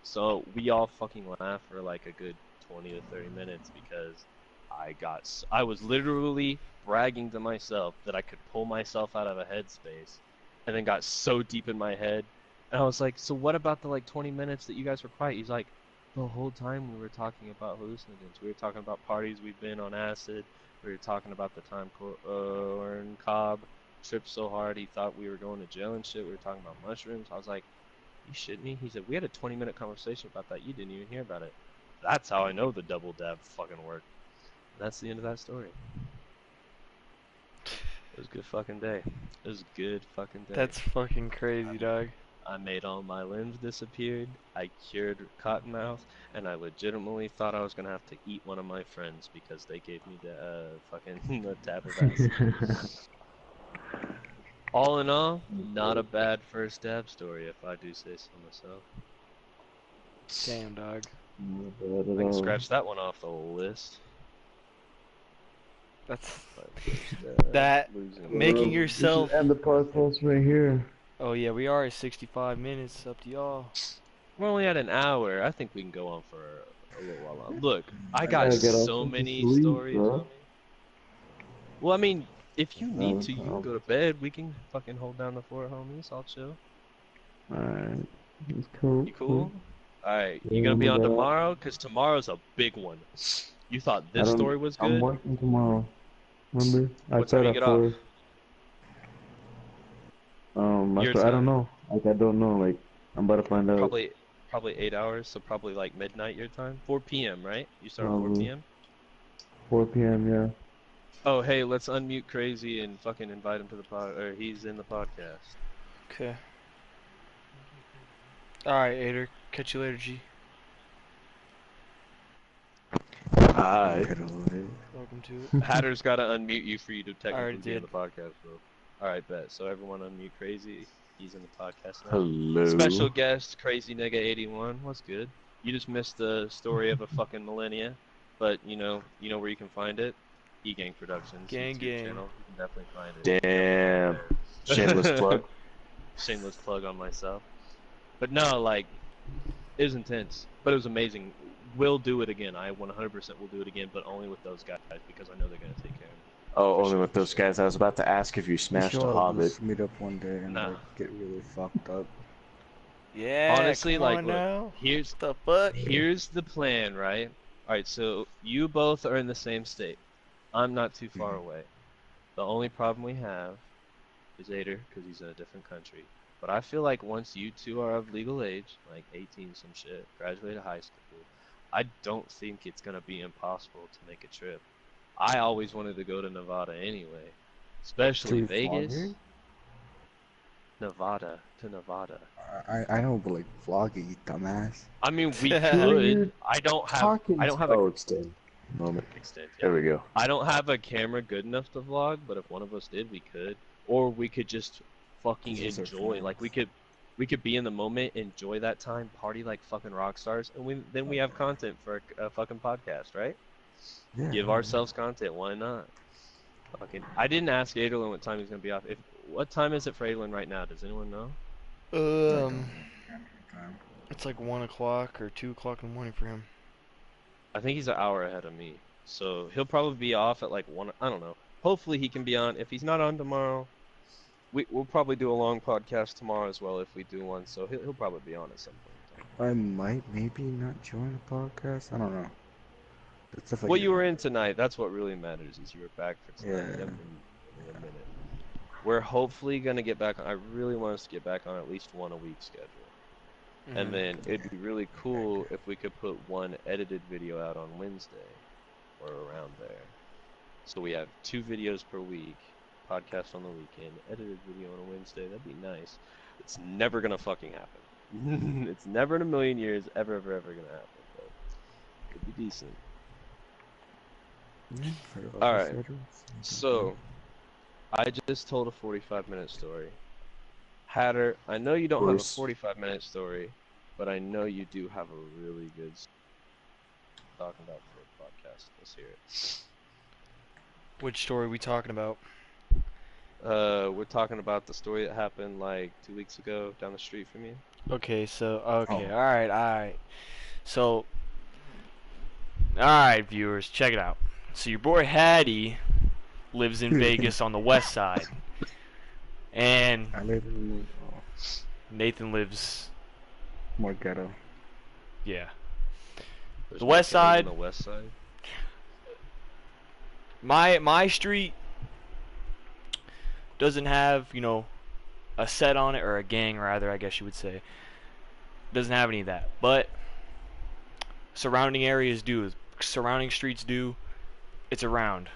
So we all fucking laughed for like a good 20 to 30 minutes because I was literally bragging to myself that I could pull myself out of a headspace, and then got so deep in my head. And I was like, "So what about the like 20 minutes that you guys were quiet?" He's like, the whole time we were talking about hallucinogens. We were talking about parties we've been on acid. We were talking about the time Oren Cobb tripped so hard he thought we were going to jail and shit. We were talking about mushrooms. I was like, you shitting me? He said, we had a 20-minute conversation about that. You didn't even hear about it. That's how I know the double dab fucking worked. That's the end of that story. It was a good fucking day. It was a good fucking day. That's fucking crazy, dog. I made all my limbs disappeared. I cured cottonmouth, and I legitimately thought I was gonna have to eat one of my friends because they gave me the fucking the tab of acid. All in all, not a bad first dab story, if I do say so myself. Damn, dog. Not bad I at can all. scratch that one off the list. That's My first dab, that losing making We yourself. should end the podcast right here. Oh yeah, we are at 65 minutes. Up to y'all. We're only at an hour. I think we can go on for a little while longer. Look, I I got gotta get off so and many sleep, stories bro. on me. Well, I mean, if you need to, you can I'll- go to bed. We can fucking hold down the fort, homies. I'll chill. Alright. It's cool. You cool? Alright, Yeah, you gonna be on bro. tomorrow? Cause tomorrow's a big one. You thought I this don't- story was I'm good? working tomorrow. Remember? I What time start you at get 4. off? Your I don't time. know. Like, I don't know. Like, I'm about to find out. Probably 8 hours, so probably like midnight your time. 4 p.m., right? You start at 4 Probably. p.m.? 4 p.m., yeah. Oh, hey, let's unmute Crazy and fucking invite him to the pod, or he's in the podcast. Okay. Alright, Ader. Catch you later, G. Hi. Welcome to it. Hatter's gotta unmute you for you to already technically be in did. the podcast, bro. Alright, bet. So everyone unmute Crazy. He's in the podcast now. Hello. Special guest, Crazy Nigga 81. What's good? You just missed the story of a fucking millennia, but you know where you can find it. E-Gang Productions Gang, YouTube gang. channel. You can definitely find it. Damn. Shameless plug. Shameless plug on myself. But no, like, it was intense, but it was amazing. We'll do it again. I 100% will do it again, but only with those guys because I know they're gonna take care of me. Oh, For only sure, with for those sure. guys. I was about to ask if you We smashed should a all Hobbit. just meet up one day and Nah. like get really fucked up. Yeah. Honestly, come like, on look, now. here's What the fuck? Here's the plan, right? Alright, so you both are in the same state. I'm not too far away. The only problem we have is Ader, because he's in a different country. But I feel like once you two are of legal age, like 18 some shit, graduated high school, I don't think it's going to be impossible to make a trip. I always wanted to go to Nevada anyway. Especially To Vegas. vlogging? Nevada. To Nevada. I know, but like vlogging, you dumbass. I mean, we You're could. I don't have a Oh, it's dead. Moment. extent. There we go. I don't have a camera good enough to vlog, but if one of us did, we could. Or we could just fucking Use our enjoy. Like we could be in the moment, enjoy that time, party like fucking rock stars, and then we have content for a fucking podcast, right? Yeah. Give ourselves content. Why not? Fucking. I didn't ask Adolin what time he's gonna be off. What time is it for Adolin right now? Does anyone know? It's like 1 o'clock or 2 o'clock in the morning for him. I think he's an hour ahead of me, so he'll probably be off at like 1. I don't know. Hopefully he can be on. If he's not on tomorrow, we'll probably do a long podcast tomorrow as well if we do one. So he'll probably be on at some point. I might maybe not join the podcast. I don't know. That's if I What get- you were in tonight, that's what really matters, is you were back for tonight. Yeah. You haven't been in a minute. We're hopefully going to get back on. I really want us to get back on at least one a week schedule. And then it'd be really cool if we could put one edited video out on Wednesday or around there. So we have 2 videos per week, podcast on the weekend, edited video on a Wednesday. That'd be nice. It's never going to fucking happen. It's never in a million years ever going to happen. But it'd be decent. All right. So, I just told a 45-minute story. Hatter, I know you don't have a 45-minute story, but I know you do have a really good talking about for a podcast. Let's hear it. Which story are we talking about? We're talking about the story that happened like 2 weeks ago down the street from you. Okay, Oh. alright. So, alright, viewers, check it out. So your boy Hattie lives in Vegas on the west side. And I live in Nathan lives, more ghetto. yeah. There's The more west killers on side, the west side. my street doesn't have, you know, a set on it, or a gang rather, I guess you would say. Doesn't have any of that. But surrounding areas do. Surrounding streets do. It's around.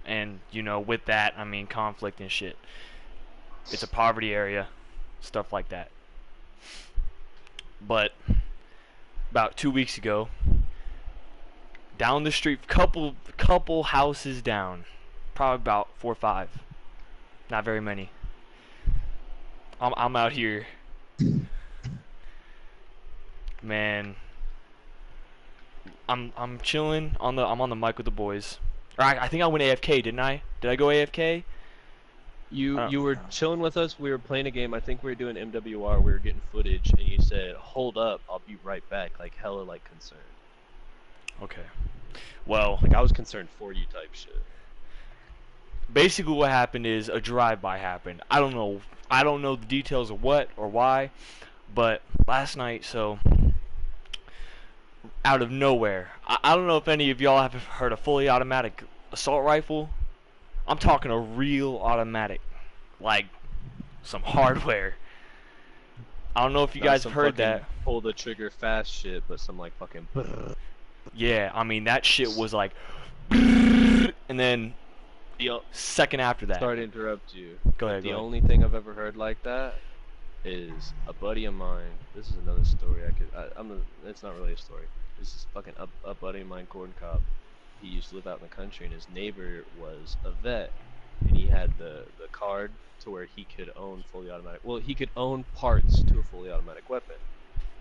And, you know, with that, I mean conflict and shit. It's a poverty area, stuff like that. But about 2 weeks ago, down the street, couple houses down, probably about 4 or 5, not very many. I'm out here, man. I'm chilling I'm on the mic with the boys. Or I think I went AFK, didn't I? Did I go AFK? You were chilling with us. We were playing a game. I think we were doing MWR. We were getting footage, and you said, "Hold up, I'll be right back." Like hella like concerned. Okay. Well, Like I was concerned for you type shit. basically what happened is a drive-by happened. I don't know the details of what or why, but last night, so out of nowhere, I don't know if any of y'all have heard a fully automatic assault rifle. I'm talking a real automatic, like some hardware. I don't know if you Not guys some have heard fucking that. pull the trigger fast shit, but some like fucking. Yeah, I mean that shit was like, and then The second after that. Sorry to interrupt you. Go ahead. The Go ahead. only thing I've ever heard like that is a buddy of mine. This is another story it's not really a story. This is fucking a buddy of mine, Gordon Cobb. He used to live out in the country, and his neighbor was a vet, and he had the card to where he could own fully automatic. Well, he could own parts to a fully automatic weapon,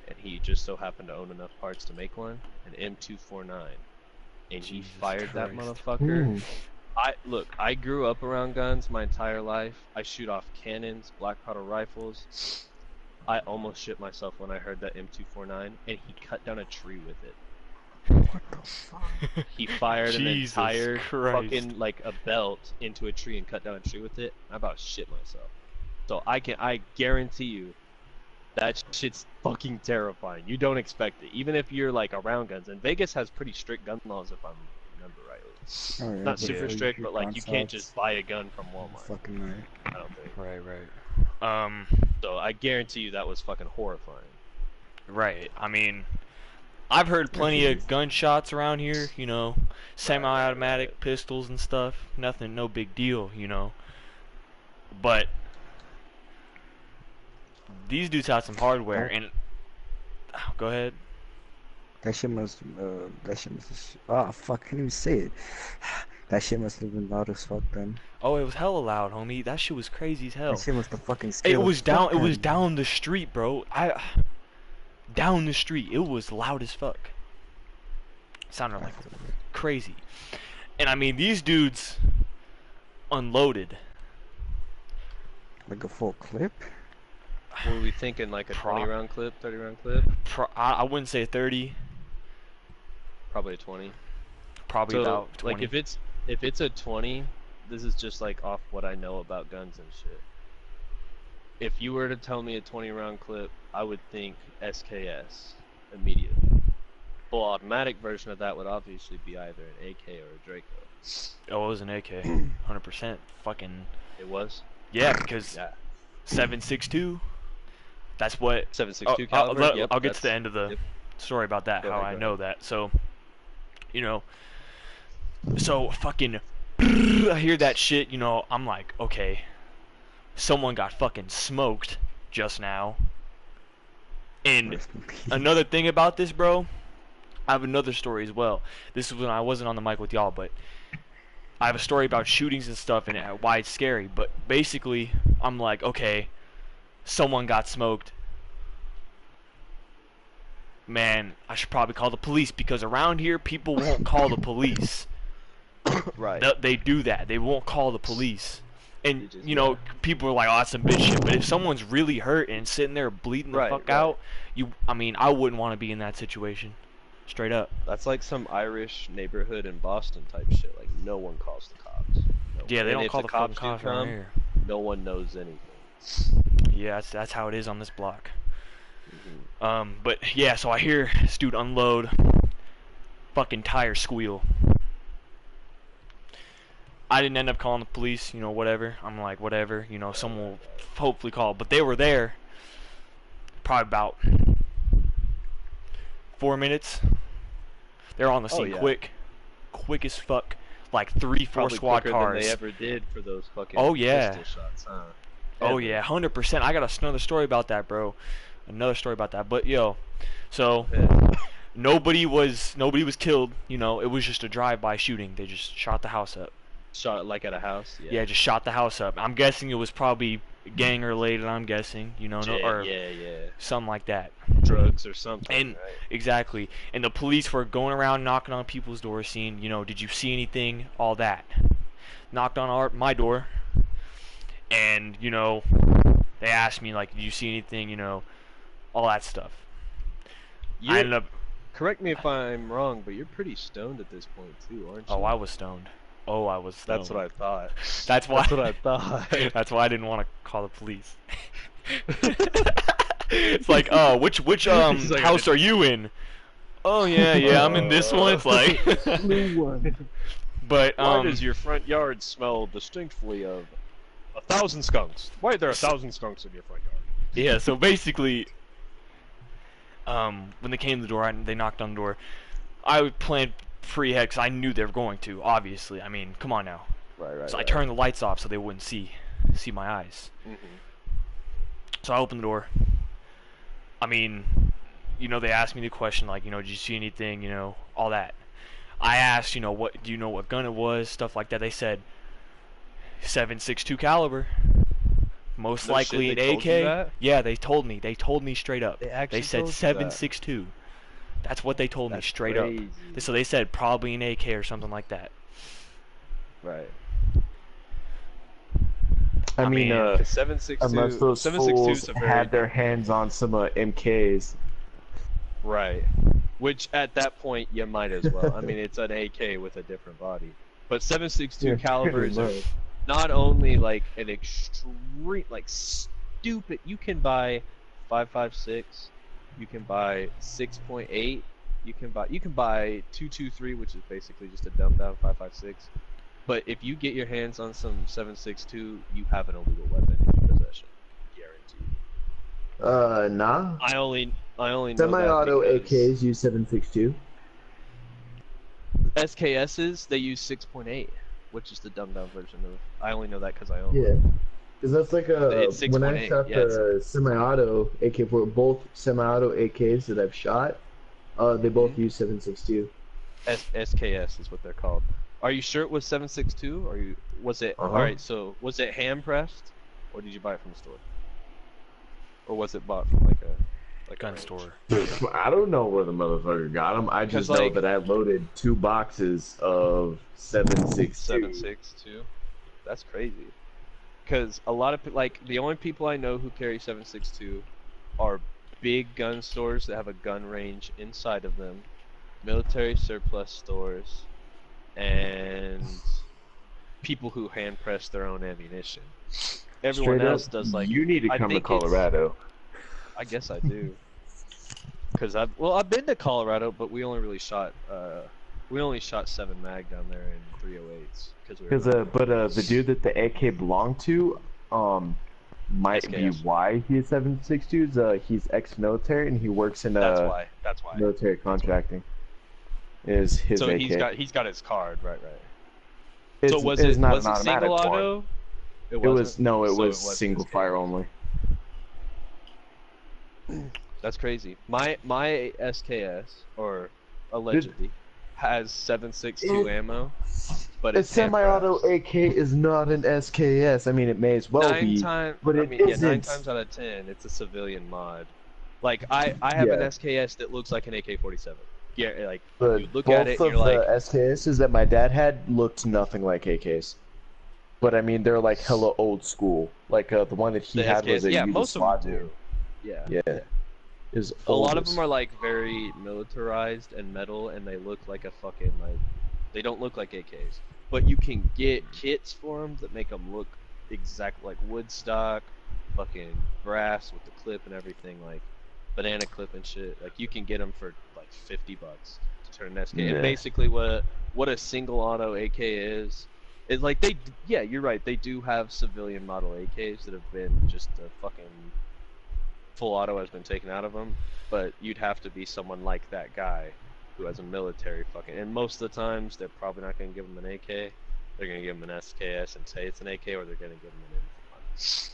and he just so happened to own enough parts to make one, an M249, and he Jesus fired that Christ. motherfucker. I grew up around guns my entire life. I shoot off cannons, black powder rifles. I almost shit myself when I heard that M249, and he cut down a tree with it. What the fuck? He fired an Jesus entire Christ. fucking like a belt into a tree and cut down a tree with it. I about shit myself. So I guarantee you, that shit's fucking terrifying. You don't expect it, even if you're like around guns. And Vegas has pretty strict gun laws, if I remember rightly. Oh, yeah, Not but super if you strict, shoot but like you can't gunshots, just buy a gun from Walmart. fucking right. I don't think. Right. So I guarantee you that was fucking horrifying. Right. I mean, I've heard plenty of Jeez. gunshots around here, you know, semi-automatic right. pistols and stuff. Nothing, no big deal, you know. But these dudes have some hardware, and go ahead. That shit must, ah, fuck, I can't even say it. That shit must have been loud as fuck then. Oh, it was hella loud, homie. That shit was crazy as hell. That shit must have fucking scared It the was fuck down. out It of was me. down the street, bro. Down the street. It was loud as fuck. Sounded like crazy. And I mean, these dudes unloaded. Like a full clip? Were we thinking like a Pro- 20 round clip, 30 round clip? I wouldn't say 30. Probably a 20. Probably So about 20. like if it's a 20, this is just like off what I know about guns and shit. If you were to tell me a 20 round clip, I would think SKS immediately. Full automatic version of that would obviously be either an AK or a Draco. Oh, it was an AK. 100%. Fucking It was? yeah, because Yeah. 7.62. That's what. 7.62 caliber? Yep, I'll get to the that's- end of the yep. story about that. Go How ahead, I go know that. So, you know. So fucking. I hear that shit. You know. I'm like, okay. Someone got fucking smoked just now. And Rest in peace. another thing about this, bro. I have another story as well. This is when I wasn't on the mic with y'all, but I have a story about shootings and stuff and why it's scary. But basically, I'm like, okay, someone got smoked. Man, I should probably call the police because around here, people won't call the police. Right. They do that. They won't call the police. And, They just- you know, people are like, oh, that's some bitch shit. But if someone's really hurt and sitting there bleeding the Right, fuck right. out, I mean, I wouldn't want to be in that situation. Straight up. That's like some Irish neighborhood in Boston type shit. Like no one calls the cops. No. Yeah, they And don't if call the fucking do cops around come, here. no one knows anything. Yeah, that's how it is on this block. Mhm. But yeah, so I hear this dude unload. fucking tires squeal. I didn't end up calling the police, you know, whatever. I'm like, whatever, you know, someone will hopefully call. But they were there probably about 4 minutes. They're on the scene quick as fuck. Like 3-4 Probably squad quicker cars. than they ever did for those fucking Oh, yeah. pistol shots, huh? Oh Ever. yeah, 100%. I got another story about that, bro. Another story about that. But yo, so nobody was killed. You know, it was just a drive-by shooting. They just shot the house up. Shot like at a house. Yeah, just shot the house up. I'm guessing it was probably gang related. I'm guessing, you know, or yeah. something like that. Drugs or something. And right? exactly. And the police were going around knocking on people's doors, seeing, you know, did you see anything? All that. Knocked on my door, and you know, they asked me like, did you see anything? You know, all that stuff. I ended up. Correct me if I'm wrong, but you're pretty stoned at this point too, aren't you? Oh, I was stoned. Oh, I was stoned. That's what I thought. That's why. That's what I thought. That's why I didn't want to call the police. It's like, oh, which like, house are you in? Oh yeah, I'm in this one. It's like, Blue one. but Why does your front yard smell distinctly of 1,000 skunks? Why are there 1,000 skunks in your front yard? yeah. So basically, when they came to the door, they knocked on the door. I planned pre-head because I knew they were going to. Obviously, I mean, come on now. Right. So I turned the lights off so they wouldn't see my eyes. So I opened the door. I mean, you know, they asked me the question like, you know, did you see anything? You know, all that. I asked, you know, do you know what gun it was? Stuff like that. They said 7.62 caliber. Most likely an AK. Yeah, they told me. They told me straight up. They said 7.62. That's what they told me straight up. So they said probably an AK or something like that. Right. I mean, 7.62. unless those 7.62 fools is a very had their hands on some MKs. right. Which at that point you might as well. I mean, it's an AK with a different body. But 7.62 calibers are not only like an extreme, like stupid. You can buy 5.56. You can buy 6.8. You can buy 2.23, which is basically just a dumbed down 5.56. But if you get your hands on some 7.62, you have an illegal weapon in your possession, guaranteed. Nah. I only know Semi-auto that because AKs use 7.62. SKSs they use 6.8, which is the dumbed down version of. I only know that because I own. Yeah. Because that's like It's when I 6.8, shot yeah, the semi-auto AK for both semi-auto AKs that I've shot, they both use 7.62. SKS is what they're called. Are you sure it was 7.62? Or was it alright? So was it hand pressed, or did you buy it from the store, or was it bought from like a Gun store. I don't know where the motherfucker got them. I just know like, that I loaded 2 boxes of 7.62. 7.62. That's crazy. Because a lot of like the only people I know who carry 7.62 are big gun stores that have a gun range inside of them, military surplus stores, and people who hand press their own ammunition. Everyone else does like. You need to come to Colorado. I guess I do. Cause I've been to Colorado, but we only really shot 7 mag down there in 308s. The dude that the AK belonged to, might SKS. be why he's 7.62s. He's ex-military and he works in That's why. military contracting. Is his So AK. he's got his card, right. It's, So was it's it not was an it automatic single one. auto? It was wasn't single SKS. fire only. That's crazy. My SKS, or allegedly, has 7.62 ammo, but A it's hand semi-auto pressed. AK is not an SKS. I mean, it may as well be, but it 9 isn't. times out of 10, it's a civilian mod. Like I have an Yeah. SKS that looks like an AK-47. Yeah, like But you look both at it, of and you're like, the SKSs that my dad had looked nothing like AKs. But I mean, they're like hella old school. Like the one that he the had was SKS. a Yeah, most of them Yugoslav. do. Yeah. Yeah. Is A lot of them are like very militarized and metal, and they look like a fucking like. They don't look like AKs, but you can get kits for them that make them look exactly like Woodstock, fucking brass with the clip and everything, like banana clip and shit. Like you can get them for like $50 to turn an SK. Yeah. And basically, what a single auto AK is like yeah, you're right. They do have civilian model AKs that have been just a fucking full auto has been taken out of them, but you'd have to be someone like that guy who has a military fucking. And most of the times, they're probably not going to give him an AK. They're going to give him an SKS and say it's an AK, or they're going to give him an M1.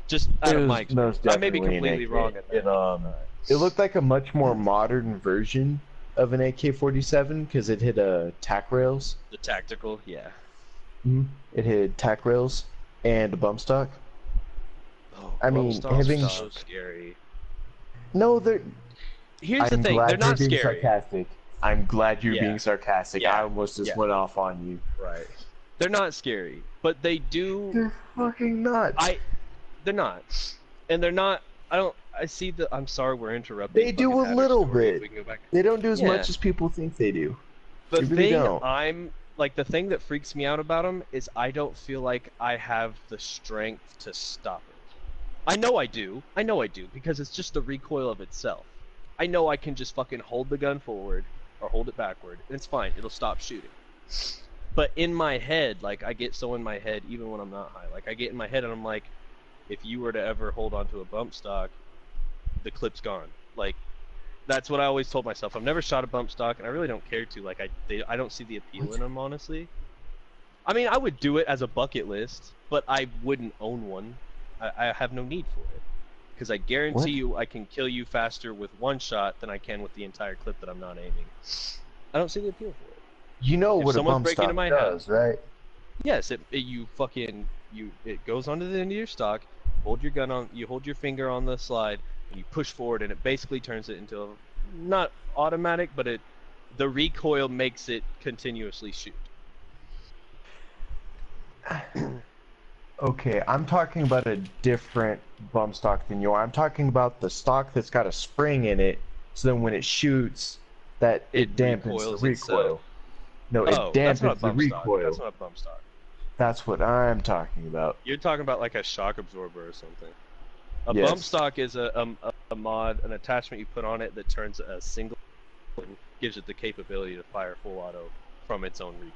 Just out of my experience. I may be completely wrong at that. It looked like a much more modern version of an AK-47 because it hit tack rails. The tactical, yeah. It hit tack rails and a bump stock. Oh, I mean, having so scary. No, they're. Here's the thing: they're not scary. Sarcastic. I'm glad you're Yeah. being sarcastic. Yeah. I almost just went off on you. Right. They're not scary, but they do. They're fucking nuts. They're not, and they're not. I don't. I see the. I'm sorry, we're interrupting. They do a fucking little Hatter story. bit. We can go back. They don't do as Yeah. much as people think they do. The They really thing don't. the thing that freaks me out about them is I don't feel like I have the strength to stop it. I know I do because it's just the recoil of itself. I know I can just fucking hold the gun forward or hold it backward, and it's fine. It'll stop shooting. But in my head, like I get so in my head, even when I'm not high, like I get in my head and I'm like, if you were to ever hold onto a bump stock, the clip's gone. Like that's what I always told myself. I've never shot a bump stock, and I really don't care to. Like I don't see the appeal in them, honestly. I mean, I would do it as a bucket list, but I wouldn't own one. I have no need for it, because I guarantee you I can kill you faster with one shot than I can with the entire clip that I'm not aiming. I don't see the appeal for it. You know If what a someone's bump breaking stock into my does, right? Yes, it goes onto the end of your stock. Hold your gun on. You hold your finger on the slide, and you push forward, and it basically turns it into a, not automatic, but the recoil makes it continuously shoot. Okay, I'm talking about a different bump stock than you are. I'm talking about the stock that's got a spring in it, so then when it shoots, that it dampens the recoils recoil. itself. No, it That's not a dampens the bump stock. recoil. That's not a bump stock. That's what I'm talking about. You're talking about like a shock absorber or something. A Yes. bump stock is a mod, an attachment you put on it that turns a single and gives it the capability to fire full auto from its own recoil.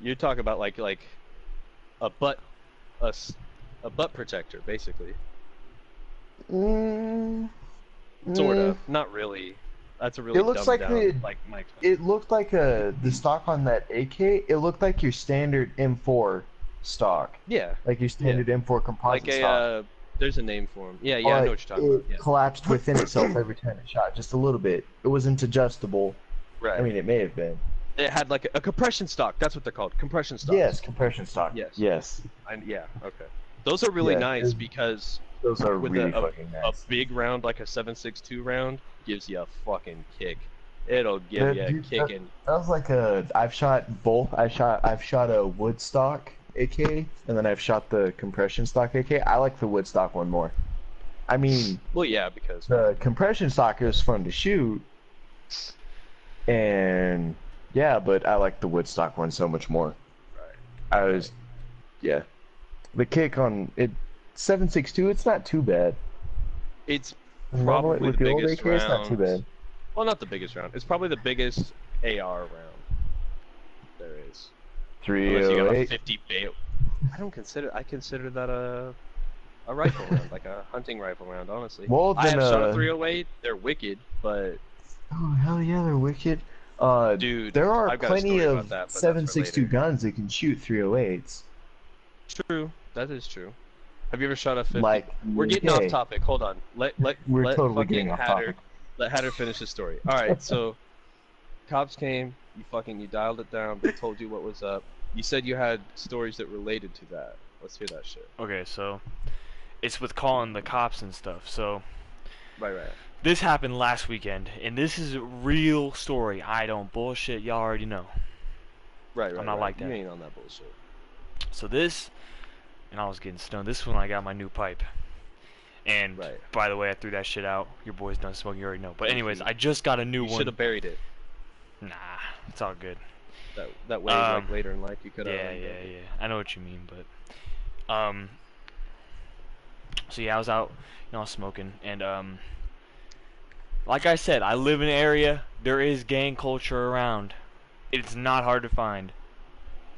You're talking about like a butt protector, basically. Sort of. Not really. That's a really It looks dumbed like down, like Mike. It looked like the stock on that AK. It looked like your standard M4 stock, Yeah. like your standard M4 composite Like stock. there's a name for him. Yeah, I know what you're talking It about. Yeah. collapsed within itself every time it shot, just a little bit. It wasn't adjustable. Right. I mean, it may have been. It had like a compression stock. That's what they're called. Compression stocks. Yes, compression stock. Yes. Yes. Yeah. Okay. Those are really Yeah, nice it- because Those are with really a fucking nice. a big round like a 7.62 round gives you a fucking kick. It'll give you a Dude, kick and That was like I've shot both. I've shot a wood stock AK, and then I've shot the compression stock AK. I like the wood stock one more. I mean, well, yeah, because the compression stock is fun to shoot, and yeah, but I like the wood stock one so much more. right. Yeah, the kick on it 7.62. It's not too bad. It's Normally, probably with the the old biggest AK, it's not too round. bad. Well, not the biggest round. It's probably the biggest AR round there is. Unless you got a 308. 50 bale. I consider that a rifle round, like a hunting rifle round, honestly. Well, I then, have shot a 308. They're wicked, but Oh hell yeah, they're wicked. dude, There are I've got a plenty story about of that, but that's for 7.62 later. guns that can shoot 308s. True, that is true. Have you ever shot a 50? Like, We're getting okay, off topic. Hold on. Let We're totally fucking getting off Hatter, topic. Let Hatter finish his story. All right, so cops came. You dialed it down. They told you what was up. You said you had stories that related to that. Let's hear that shit. Okay, so it's with calling the cops and stuff. So Right. this happened last weekend, and this is a real story. I don't bullshit. Y'all already know. Right. I'm not like that. You ain't on that bullshit. So this, and I was getting stoned. This is when I got my new pipe. And Right. by the way, I threw that shit out. Your boy's done smoking. You already know. But Thank anyways, you. I just got a new You one. should have buried it. Nah, it's all good. That way, like later in life, you could have. Yeah. I know what you mean, but so yeah, I was out, smoking, and Like I said, I live in an area. There is gang culture around. It's not hard to find.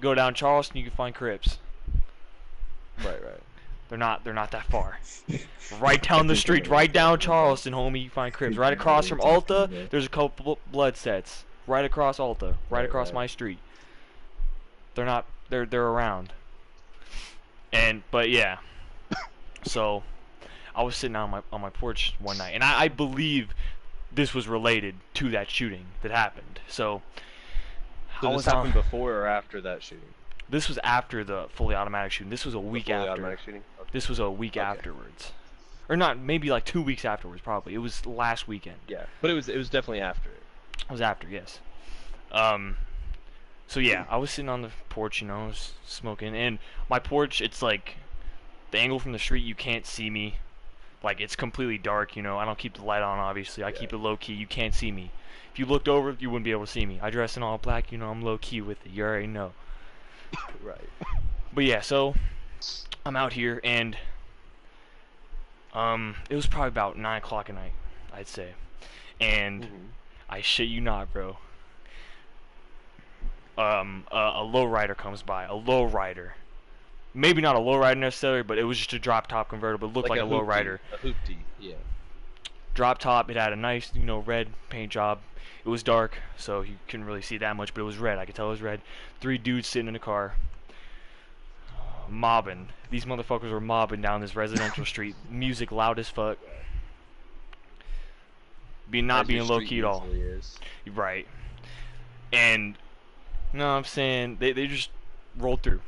Go down Charleston, you can find Crips. Right, right. They're not that far. Right I down the think I street, know what right you're down talking about. Charleston, homie, you find I Crips. think Right I know what across you're from talking Alta, about. there's a couple blood sets. Right across Alta, right Right, across right. my street. They're not. They're around. But yeah. So, I was sitting on my porch one night, and I believe this was related to that shooting that happened. So, So I this was happened on. before or after that shooting? This was after the fully automatic shooting. This was a The week fully after. automatic shooting? Okay. This was a week Okay. afterwards, or not? Maybe like 2 weeks afterwards. Probably it was last weekend. Yeah, but it was definitely after it. It was after, yes. So yeah, I was sitting on the porch, you know, smoking, and my porch, it's like the angle from the street, you can't see me. Like it's completely dark, you know. I don't keep the light on, obviously. I keep it low key. You can't see me. If you looked over, you wouldn't be able to see me. I dress in all black, you know. I'm low key with it. You already know. Right. But yeah, so I'm out here, and it was probably about 9 o'clock at night, I'd say, and Mhm. I shit you not, bro. A lowrider comes by. A lowrider. Maybe not a lowrider necessarily, but it was just a drop top convertible. It looked like a lowrider. A hoopty, yeah. Drop top. It had a nice, you know, red paint job. It was dark, so you couldn't really see that much, but it was red. I could tell it was red. 3 dudes sitting in the car, mobbing. These motherfuckers were mobbing down this residential street. Music loud as fuck. Not As your being low street key at all. usually is. Right. And you know what I'm saying? They just rolled through.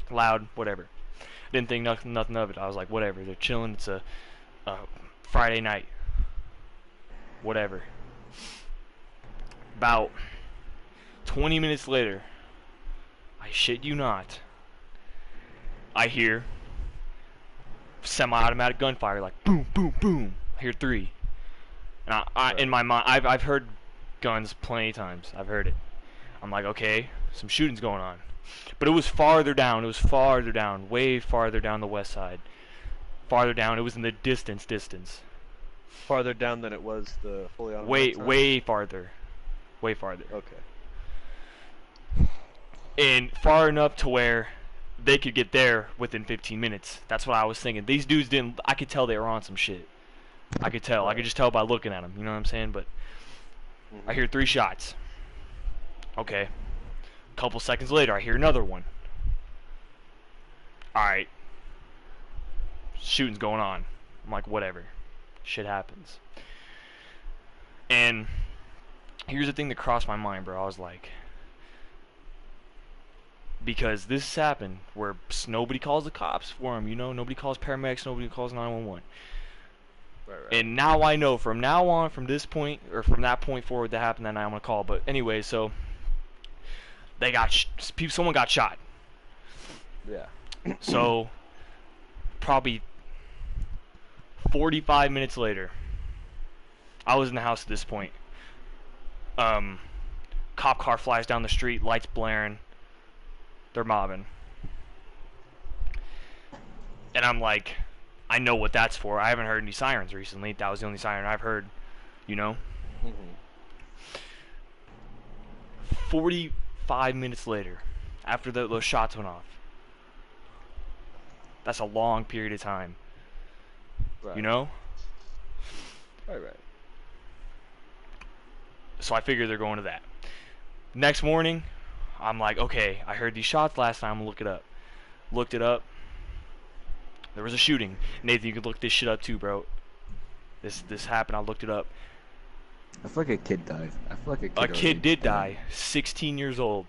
Loud, whatever. Didn't think nothing of it. I was like, whatever. They're chilling. It's a Friday night. Whatever. About 20 minutes later, I shit you not, I hear semi-automatic gunfire, like boom, boom, boom. I hear 3. And I in my mind, I've heard guns plenty of times. I've heard it. I'm like, okay, some shooting's going on. But it was farther down. It was farther down, way farther down the west side. Farther down. It was in the distance. Farther down than it was the fully automatic Way, side? way farther. Way farther. Okay. And far enough to where they could get there within 15 minutes. That's what I was thinking. These dudes didn't. I could tell they were on some shit. I could tell. I could just tell by looking at them. You know what I'm saying? But I hear 3 shots. Okay. A couple seconds later, I hear another one. Alright. Shooting's going on. I'm like, whatever. Shit happens. And here's the thing that crossed my mind, bro. I was like, because this has happened where nobody calls the cops for them, you know? Nobody calls paramedics, nobody calls 911. Right. And now I know from now on, from this point, or from that point forward that happened that night, I'm going to call. But anyway, so they got, someone got shot. Yeah. So probably 45 minutes later, I was in the house at this point. Cop car flies down the street, lights blaring. They're mobbing. And I'm like, I know what that's for. I haven't heard any sirens recently. That was the only siren I've heard, you know? 45 minutes later, after those shots went off. That's a long period of time. Right. You know? Right. So I figure they're going to that. Next morning, I'm like, okay, I heard these shots last time. I'm gonna look it up. Looked it up. There was a shooting. Nathan, you can look this shit up too, bro. This happened. I looked it up. I feel like a kid died. I feel like a kid. A already kid did died. die. 16 years old.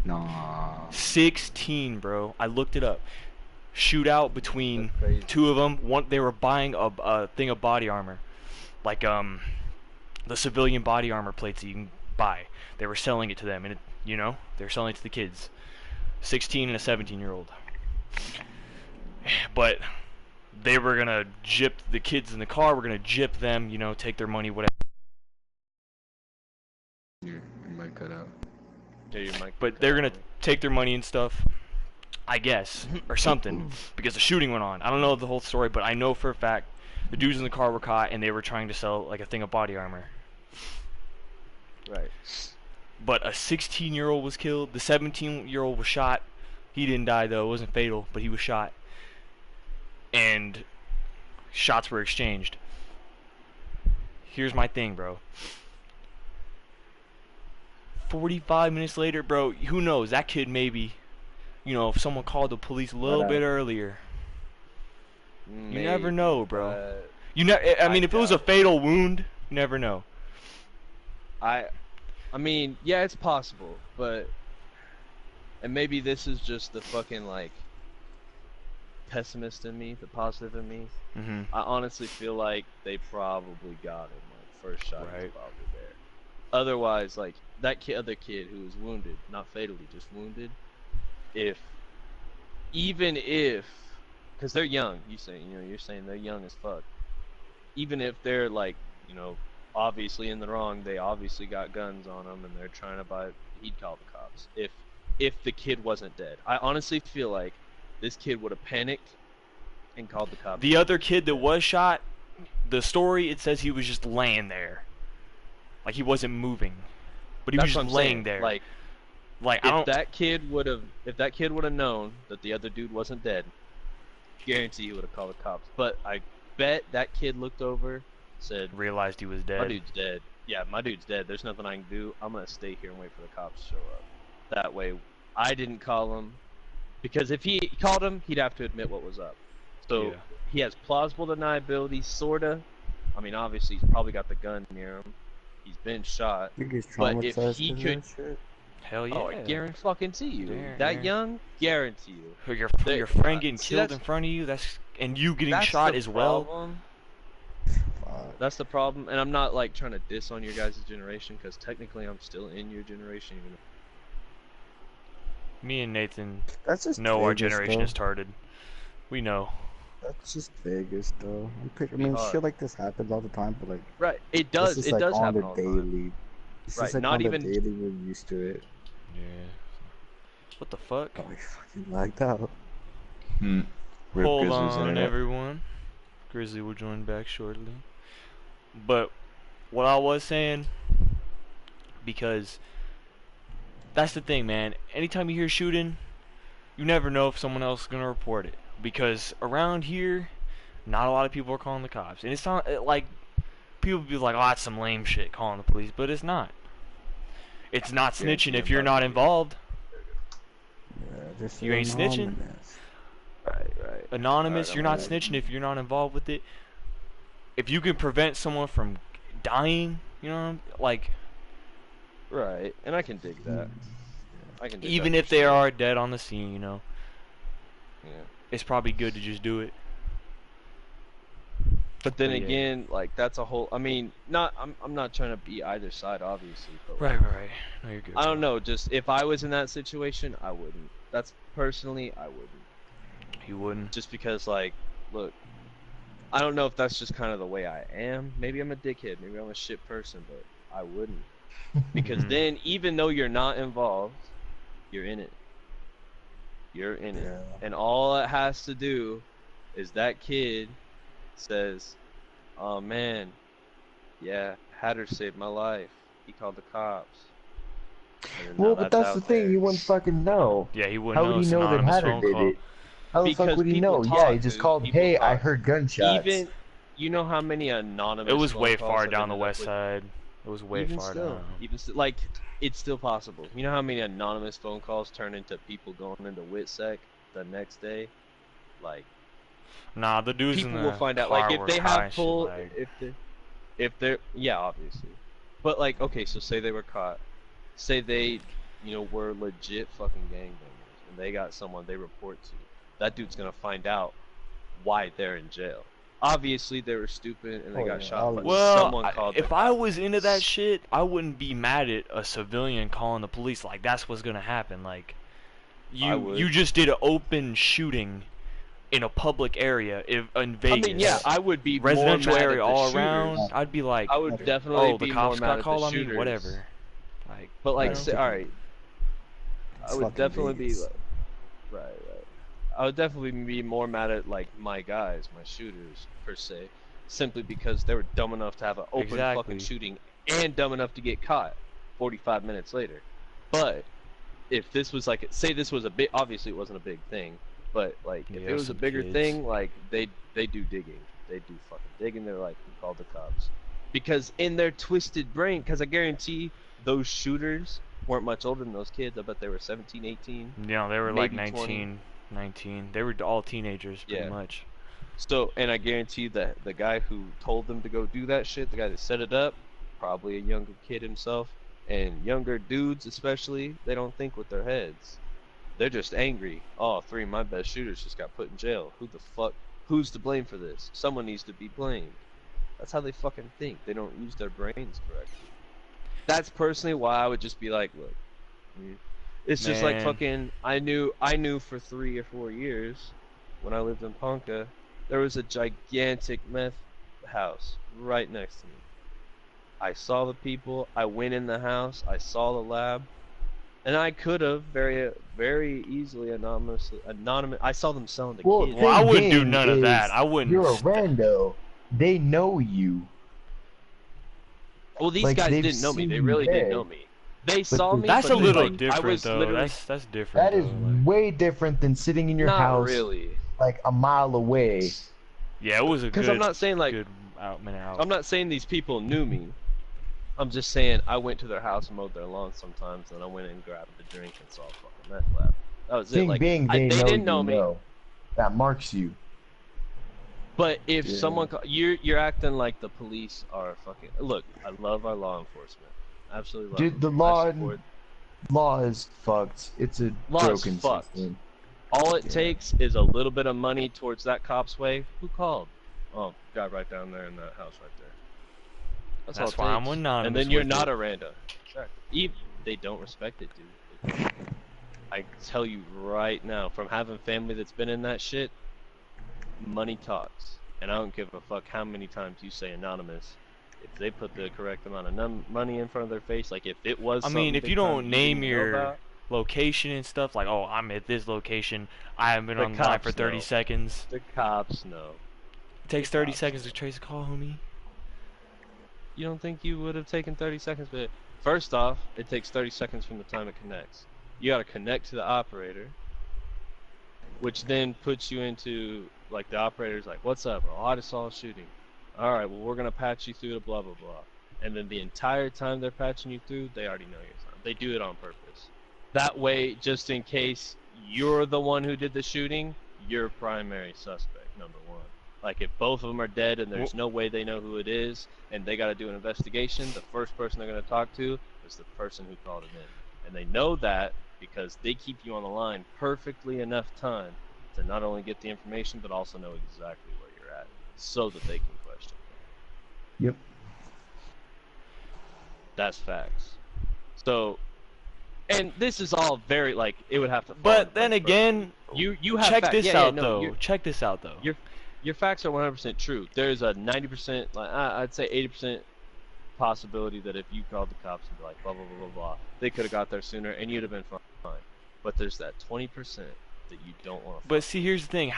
Nah. 16, bro. I looked it up. Shootout between That's crazy. 2 of them. One, they were buying a thing of body armor, like the civilian body armor plates that you can buy. They were selling it to them, and you know, they were selling it to the kids. 16 and a 17-year-old. But they were gonna gyp the kids in the car. We're gonna gyp them, you know, take their money, whatever. You might cut out. Yeah, you might. But they're gonna take their money and stuff, I guess, or something, because the shooting went on. I don't know the whole story, but I know for a fact The dudes in the car were caught, and they were trying to sell like a thing of body armor. Right. But a 16-year-old was killed. The 17-year-old was shot. He didn't die though. It wasn't fatal, but he was shot. And shots were exchanged. Here's my thing, bro. 45 minutes later, bro, who knows? That kid maybe, if someone called the police a little bit earlier. You never know, bro. I mean, if it was a fatal wound, you never know. I mean, yeah, it's possible, but and maybe this is just the fucking like pessimist in me, the positive in me. Mm-hmm. I honestly feel like they probably got him. Like first shot was Right. probably there. Otherwise, like that other kid who was wounded, not fatally, just wounded. Even if, because they're young, you're saying they're young as fuck. Even if they're like, obviously in the wrong, they obviously got guns on them and they're trying to buy. He'd call the cops if the kid wasn't dead. I honestly feel like this kid would have panicked and called the cops. The other kid that was shot, the story, it says he was just laying there. Like he wasn't moving. But he That's was what just I'm laying saying. there. Like I don't... if that kid would have known that the other dude wasn't dead, guarantee he would have called the cops. But I bet that kid looked over, said, realized he was dead. "My dude's dead. Yeah, my dude's dead. There's nothing I can do. I'm gonna stay here and wait for the cops to show up. That way, I didn't call him, because if he called him, he'd have to admit what was up. So Yeah. he has plausible deniability, sorta. I mean, obviously he's probably got the gun near him. He's been shot. I think he's But if traumatized he because could- of that shit. Hell yeah. Oh, I guarantee you. Yeah, That yeah. young, guarantee you. Or your They- friend getting see, killed that's- in front of you, and you getting That's shot the as well. problem. Fuck. That's the problem, and I'm not like trying to diss on your guys' generation, because technically I'm still in your generation. Even Me and Nathan That's just know our Vegas, generation though. is retarded. We know. That's just Vegas, though. I mean, hard. shit like this happens all the time, but like, right, it does. this is It like does on happen the all the time. daily. It's Right, just like not on even- the daily. We're used to it. Yeah. What the fuck? Oh, we fucking lagged out. Rip Hold Grizzlies on, internet. everyone. Grizzly will join back shortly. But what I was saying, because that's the thing, man. Anytime you hear shooting, you never know if someone else is gonna report it. Because around here, not a lot of people are calling the cops, and it's not like people be like, "Oh, that's some lame shit," calling the police, but it's not. It's not snitching if you're not involved. Yeah, just You ain't snitching? anonymous. Right. Anonymous, Alright, you're I'm not with snitching if you're not involved with it. If you can prevent someone from dying, like, Right, and I can dig that. I can dig even that if for they sure. are dead on the scene, Yeah. it's probably good to just do it. But then But yeah. again, like that's a whole. I mean, I'm not trying to be either side, obviously. But like, Right. No, you're good. I don't know. Just if I was in that situation, I wouldn't. That's personally, I wouldn't. You wouldn't. Just because, like, look, I don't know if that's just kind of the way I am. Maybe I'm a dickhead. Maybe I'm a shit person, but I wouldn't. Because Mhm. then, even though you're not involved, you're in it. You're in it. Yeah. And all it has to do is that kid says, "Oh man, yeah, Hatter saved my life. He called the cops." And then Well, now but that's the out thing. there. You wouldn't fucking know. Yeah, he wouldn't How know. would It's he know that anonymous Hatter phone did call. it? How the fuck Because would he people know? talk, Yeah, he just dude. called, People "Hey, I talk. heard gunshots." Even, you know how many anonymous It was phone way calls far have down the ended up west with- side. It was way even far still, down. even still, like, it's still possible. You know how many anonymous phone calls turn into people going into WITSEC the next day? Like, Nah, the dudes in people the will find out. car Like, if were they high and have shit, full, like- if they're, yeah, obviously. But like, okay, so say they were caught. Say they, were legit fucking gangbangers, and they got someone they report to. That dude's gonna find out why they're in jail. Obviously, they were stupid and they Oh, got yeah, shot, but Well, someone called the if I cops. was into that shit, I wouldn't be mad at a civilian calling the police. Like, that's what's gonna happen. Like, I you would. you just did an open shooting in a public area in Vegas. I mean, yeah, I would be residential more mad area at the all shooters. around. I'd be like, I would definitely oh, the be cops more mad got at called the on me. shooters. Whatever. Like, But like, Yeah. say, all right, I It's would fucking definitely Vegas. be like, right. I would definitely be more mad at like my guys, my shooters per se. simply because they were dumb enough to have an open fucking Exactly. shooting and dumb enough to get caught 45 minutes later. But if this was like, say this was a big, obviously it wasn't a big thing, but like if Yeah, it was a some bigger kids. thing, like they do digging, they do fucking digging. They're like, we called the cops, because in their twisted brain, because I guarantee those shooters weren't much older than those kids. I bet they were 17, 18, You know, they were like maybe 20. 19. They were all teenagers, pretty Yeah. much. So, and I guarantee that the guy who told them to go do that shit, the guy that set it up, probably a younger kid himself. And younger dudes, especially, they don't think with their heads. They're just angry. Oh, 3 of my best shooters just got put in jail. Who the fuck? Who's to blame for this? Someone needs to be blamed. That's how they fucking think. They don't use their brains correctly. That's personally why I would just be like, look, it's just like Man. fucking. I knew for 3 or 4 years when I lived in Ponca, there was a gigantic meth house right next to me. I saw the people. I went in the house. I saw the lab, and I could have very easily anonymous. I saw them selling to Well, kids. Well, I thing wouldn't do being none of that. is I wouldn't. You're a rando. They know you. Well, these like, guys they've didn't know me. They seen really you didn't dead. know me. They saw me. That's but a they, little like, I different, was though. literally That's different. That is though. way different than sitting in your not house really. like a mile away. Yeah, it was a Because good. I'm not saying like good minute out. I'm not saying these people knew me. I'm just saying I went to their house and mowed their lawn sometimes, and I went in and grabbed a drink and saw a fucking meth lab. That was it. Thing Like being, they they know didn't you know me. know. That marks you. But if Yeah. someone you're acting like the police are fucking. Look, I love our law enforcement. Absolutely love Dude, them. the I law support- law is fucked. It's a Law is broken fucked. system. All it Yeah. takes is a little bit of money towards that cop's way. Who called? Oh, guy right down there in that house right there. That's all That's it why I'm takes. anonymous And then you're with not it. a rando. Exactly. They don't respect it, dude. I tell you right now, from having family that's been in that shit, money talks. And I don't give a fuck how many times you say anonymous. If they put the correct amount of money in front of their face, like if it was I mean, something if big you time don't name didn't know your about, location and stuff, like, oh, I'm at this location, I haven't been The online for cops 30 know. seconds. the cops know. It takes The 30 cops seconds know. to trace a call, homie. You don't think you would have taken 30 seconds? But first off, it takes 30 seconds from the time it connects. You gotta connect to the operator, which then puts you into, like, the operator's like, what's up? Oh, I just saw a shooting. Alright, well, we're gonna patch you through to blah, blah, blah. And then the entire time they're patching you through, they already know your time. They do it on purpose. That way, just in case you're the one who did the shooting, you're primary suspect, number one. Like, if both of them are dead and there's no way they know who it is, and they gotta do an investigation, the first person they're gonna talk to is the person who called it in. And they know that because they keep you on the line perfectly enough time to not only get the information, but also know exactly where you're at, so that they can question you. Yep. That's facts. So, and this is all very, like, it would have to fall But in then place again, perfectly. You have check facts. this Yeah, out, no, though. Check this out, though. your facts are 100% true. There's a 90%, like, I'd say 80% possibility that if you called the cops and be like, blah, blah, blah, blah, blah, they could have got there sooner and you'd have been fine. But there's that 20% that you don't want to. But see, here's the thing.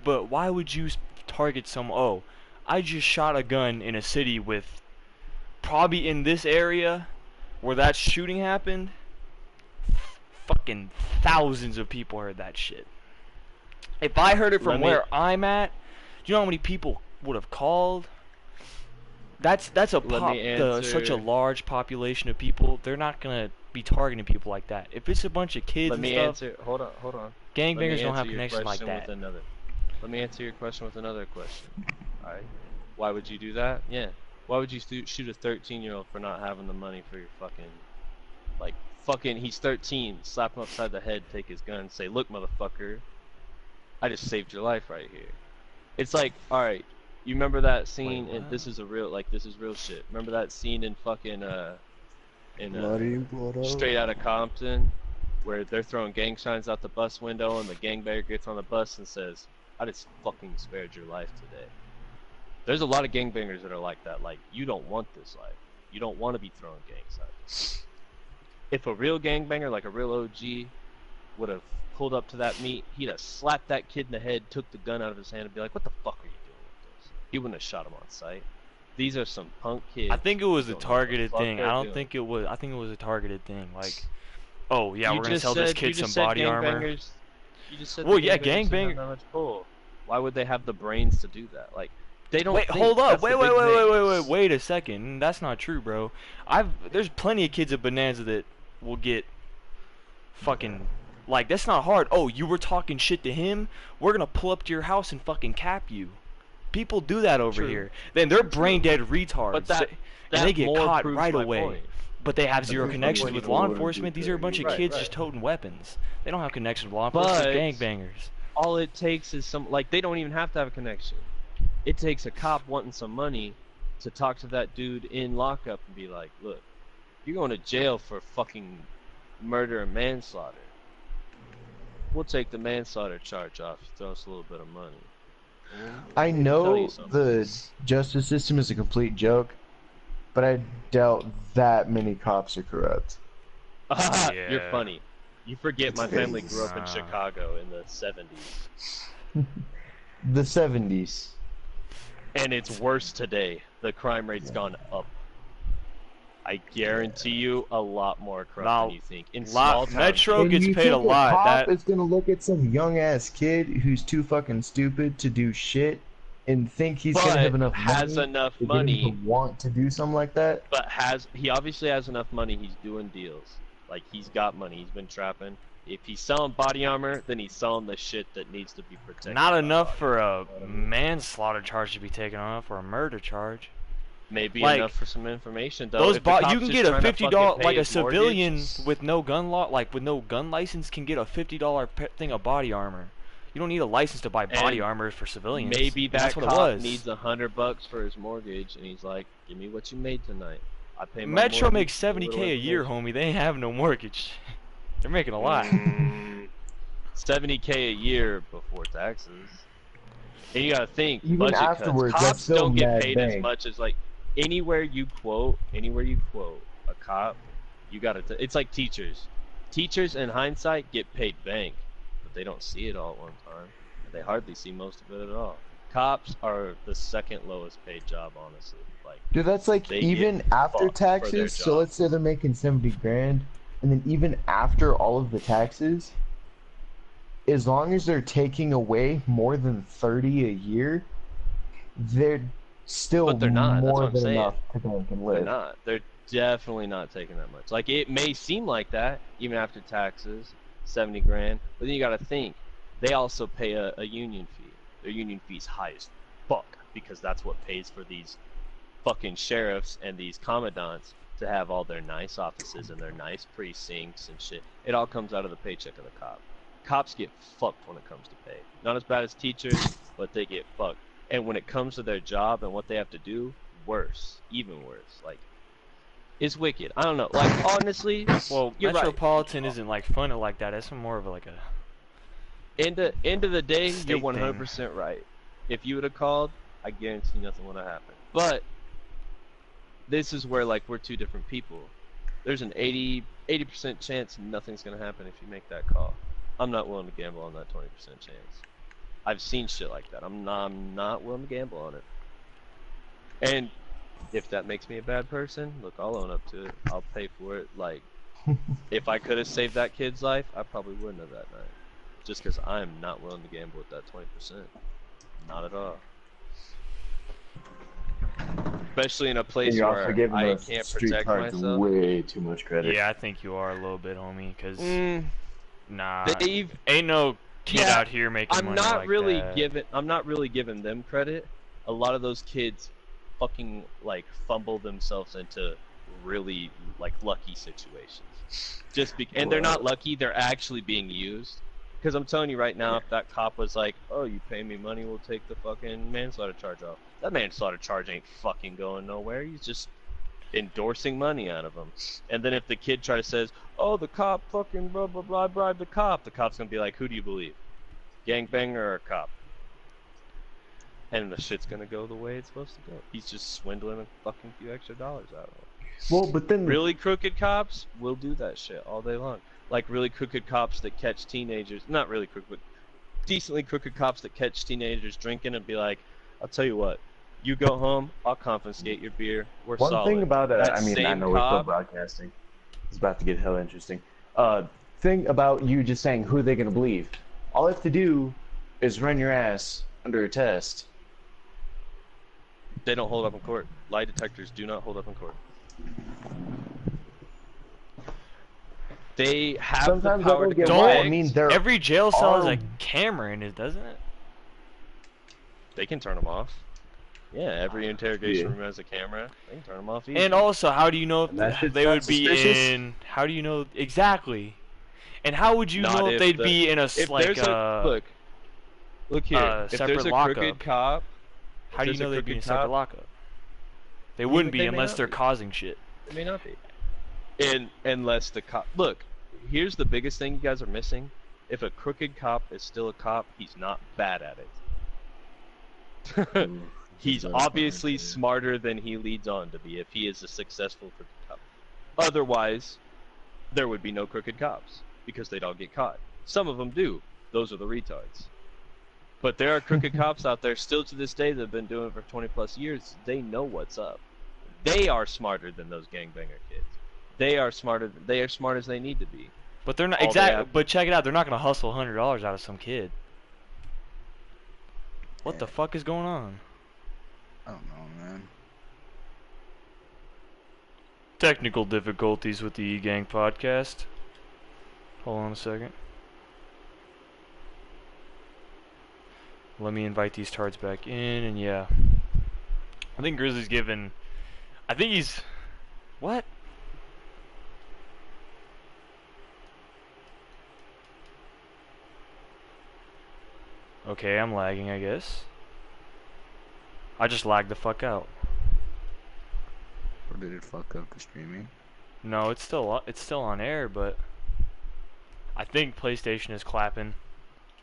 But why would you target some? Oh, I just shot a gun in a city with, probably in this area where that shooting happened, fucking thousands of people heard that shit. If I heard it from where I'm at, do you know how many people would have called? That's such a large population of people. They're not gonna be targeting people like that. If it's a bunch of kids and stuff, Hold on. gangbangers don't have connections like that. Let me answer your question with another question. Alright. Why would you do that? Yeah. Why would you shoot a 13-year-old for not having the money for your fucking, he's 13, slap him upside the head, take his gun, say, look, motherfucker, I just saved your life right here. It's like, alright, you remember that scene, Wait, and this is real shit. Remember that scene in fucking, Bloody blood Straight Outta Compton, where they're throwing gang signs out the bus window, and the gangbanger gets on the bus and says, I just fucking spared your life today. There's a lot of gangbangers that are like that. Like, you don't want this life. You don't want to be throwing gang signs. If a real gangbanger, like a real OG, would have pulled up to that meet, he'd have slapped that kid in the head, took the gun out of his hand, and be like, what the fuck are you doing with this? He wouldn't have shot him on sight. These are some punk kids. I think it was who a don't know what the targeted fuck thing. they're I don't doing. think it was. I think it was a targeted thing. Like, oh yeah, You we're gonna just sell this said kid you some just said body armor. gangbangers. You just said Well, the yeah, gangbangers didn't have gangbang. that much pull. Why would they have the brains to do that? Like, they don't Wait, think. hold up. That's the Wait, wait, big wait, thing. wait, wait, wait, wait a second. That's not true, bro. There's plenty of kids at Bonanza that will get fucking, like, that's not hard. Oh, you were talking shit to him? We're gonna pull up to your house and fucking cap you. People do that over True. here. Then they're brain dead retards. But that and they get more caught proves right my away. point. But they have zero proves my connections point with even law more. enforcement. These are a bunch of Right, kids right. just toting weapons. They don't have connections with law enforcement. But- Gangbangers. All it takes is they don't even have to have a connection. It takes a cop wanting some money to talk to that dude in lockup and be like, look, you're going to jail for fucking murder and manslaughter. We'll take the manslaughter charge off. You throw us a little bit of money. I Let me tell know you something. the justice system is a complete joke, but I doubt that many cops are corrupt. Yeah. You're funny. You forget my family grew up in Nah. Chicago in the 70s. The 70s. And it's worse today. The crime rate's gone up. I guarantee you a lot more corrupt Now, than you think. In small towns, Metro And gets you paid a think lot. cop That is gonna look at some young ass kid who's too fucking stupid to do shit and think he's gonna have enough has money enough to get him money, to want to do something like that? but he obviously has enough money. He's doing deals. Like, he's got money. He's been trapping. If he's selling body armor, then he's selling the shit that needs to be protected. not by enough body for armor, a you know what I mean? manslaughter charge to be taken off or a murder charge. Maybe like, enough for some information, though. Those If the cop's you can just get a trying to $50 fucking pay like a his civilian mortgage, with no gun law, like with no gun license, can get a $50 thing of body armor. You don't need a license to buy body And armor for civilians. maybe And that that's what it cop was. needs $100 for his mortgage, and he's like, "Give me what you made tonight. I pay my Metro mortgage, makes give me a little $70K a year, information." homie. They ain't have no mortgage. They're making a lot. $70K a year before taxes. And you gotta think, Even budget afterwards, cuts. that's Cops still don't get mad paid as bank. much as, like, anywhere you quote a cop, you gotta. It's like teachers. Teachers, in hindsight, get paid bank, but they don't see it all at one time. They hardly see most of it at all. Cops are the second lowest paid job, honestly. Like, Dude, that's like They even get after fucked for their taxes. So job. let's say they're making 70 grand, and then even after all of the taxes, as long as they're taking away more than 30 a year, they're still But they're not, that's more what I'm than saying. enough to bank and they're live. not. They're definitely not taking that much. Like, it may seem like that, even after taxes, 70 grand. But then you gotta think, they also pay a union fee. Their union fee's high as fuck, because that's what pays for these fucking sheriffs and these commandants to have all their nice offices and their nice precincts and shit. It all comes out of the paycheck of the cop. Cops get fucked when it comes to pay. Not as bad as teachers, but they get fucked. And when it comes to their job and what they have to do, worse. Even worse. Like, it's wicked. I don't know. Like, honestly, Well, you're right. Metropolitan isn't like funded like that. It's more of like a End of the day, State you're thing. 100% right. If you would have called, I guarantee nothing would have happened. But this is where, like, we're two different people. There's an 80% chance nothing's gonna happen if you make that call. I'm not willing to gamble on that 20% chance. I've seen shit like that. I'm not willing to gamble on it. And if that makes me a bad person, look, I'll own up to it. I'll pay for it. Like, if I could have saved that kid's life, I probably wouldn't have that night. Just because I'm not willing to gamble with that 20%. Not at all. Especially in a place You're where also giving I the can't street protect cards myself. way too much credit. yeah. I think you are a little bit, homie. Cause nah, They've ain't no kid Yeah, out here making I'm money not like really that. giving them credit. A lot of those kids fucking, like, fumble themselves into really, like, lucky situations. And they're not lucky, they're actually being used. Because I'm telling you right now, if that cop was like, "Oh, you pay me money, we'll take the fucking manslaughter charge off." That manslaughter charge ain't fucking going nowhere. He's just endorsing money out of him. And then if the kid says, "Oh, the cop fucking blah blah blah bribed the cop's gonna be like, "Who do you believe? Gangbanger or a cop?" And the shit's gonna go the way it's supposed to go. He's just swindling a fucking few extra dollars out of him. Well, but then Really crooked cops will do that shit all day long. Like, really crooked cops that catch teenagers, not really crooked, but decently crooked cops that catch teenagers drinking and be like, "I'll tell you what, You go home, I'll confiscate your beer. We're One thing solid. about That I mean, I same know we're still cop, broadcasting. It's about to get hella interesting. Thing about you just saying who they gonna believe. All I have to do is run your ass under a test. they don't hold up in court. Lie detectors do not hold up in court. They have the Sometimes I power don't to get Don't why. I convict. mean, there Every jail cell has are a camera in it, doesn't it? They can turn them off. Yeah, every interrogation Yeah. room has a camera. They can turn them off easy. And also, how do you know if And that shit's they not would be suspicious? in? How do you know exactly? And how would you Not know if if they'd the- be in a if like there's a look here. If separate there's a lockup? crooked cop, How do you there's a know they'd be in a crooked separate cop, lockup? They wouldn't be they may unless not they're be. causing shit. It may not be. And unless the cop look, here's the biggest thing you guys are missing. If a crooked cop is still a cop, he's not bad at it. Ooh, He's that's obviously hard, smarter than he leads on to be if he is a successful crooked cop. Otherwise, there would be no crooked cops because they'd all get caught. Some of them do. Those are the retards. But there are crooked cops out there still to this day that have been doing it for 20 plus years. They know what's up. They are smarter than those gangbanger kids. They are smarter. They are smart as they need to be. But they're not All they exactly. have- But check it out. They're not gonna hustle $100 out of some kid. What the fuck is going on? I don't know, man. Technical difficulties with the E-Gang podcast. Hold on a second. Let me invite these tards back in, and yeah. I think Grizzly's given... I think he's... What? Okay, I'm lagging, I guess. I just lagged the fuck out. Or did it fuck up the streaming? No, it's still on air, but I think PlayStation is clapping.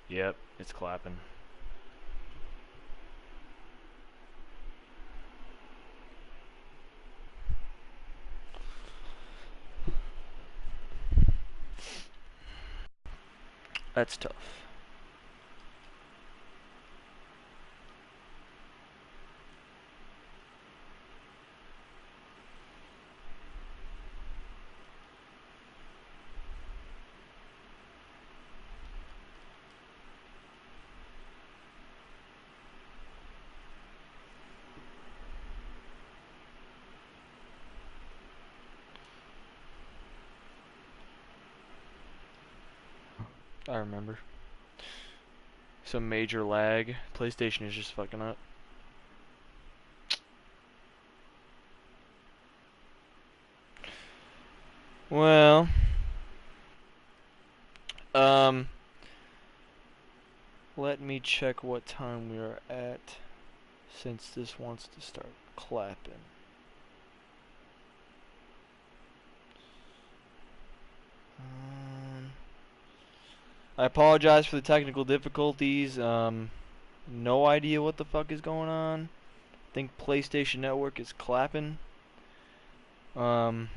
Yep, it's clapping. That's tough. I remember. Some major lag. PlayStation is just fucking up. Well, let me check what time we are at, since this wants to start clapping. I apologize for the technical difficulties. No idea what the fuck is going on. I think PlayStation Network is clapping. I'm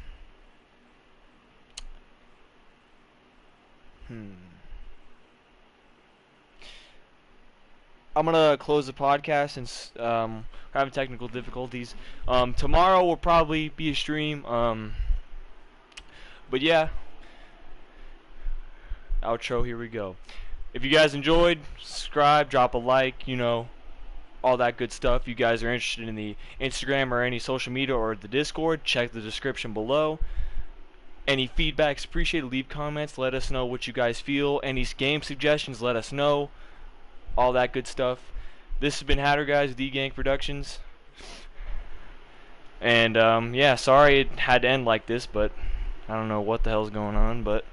gonna close the podcast since we're having technical difficulties. Tomorrow will probably be a stream. But yeah. Outro, here we go. If you guys enjoyed, subscribe, drop a like, you know, all that good stuff. If you guys are interested in the Instagram or any social media or the Discord, check the description below. Any feedback's appreciated. Leave comments. Let us know what you guys feel. Any game suggestions, let us know. All that good stuff. This has been Hatter Guys with E-Gang Productions. And, yeah, sorry it had to end like this, but I don't know what the hell's going on, but...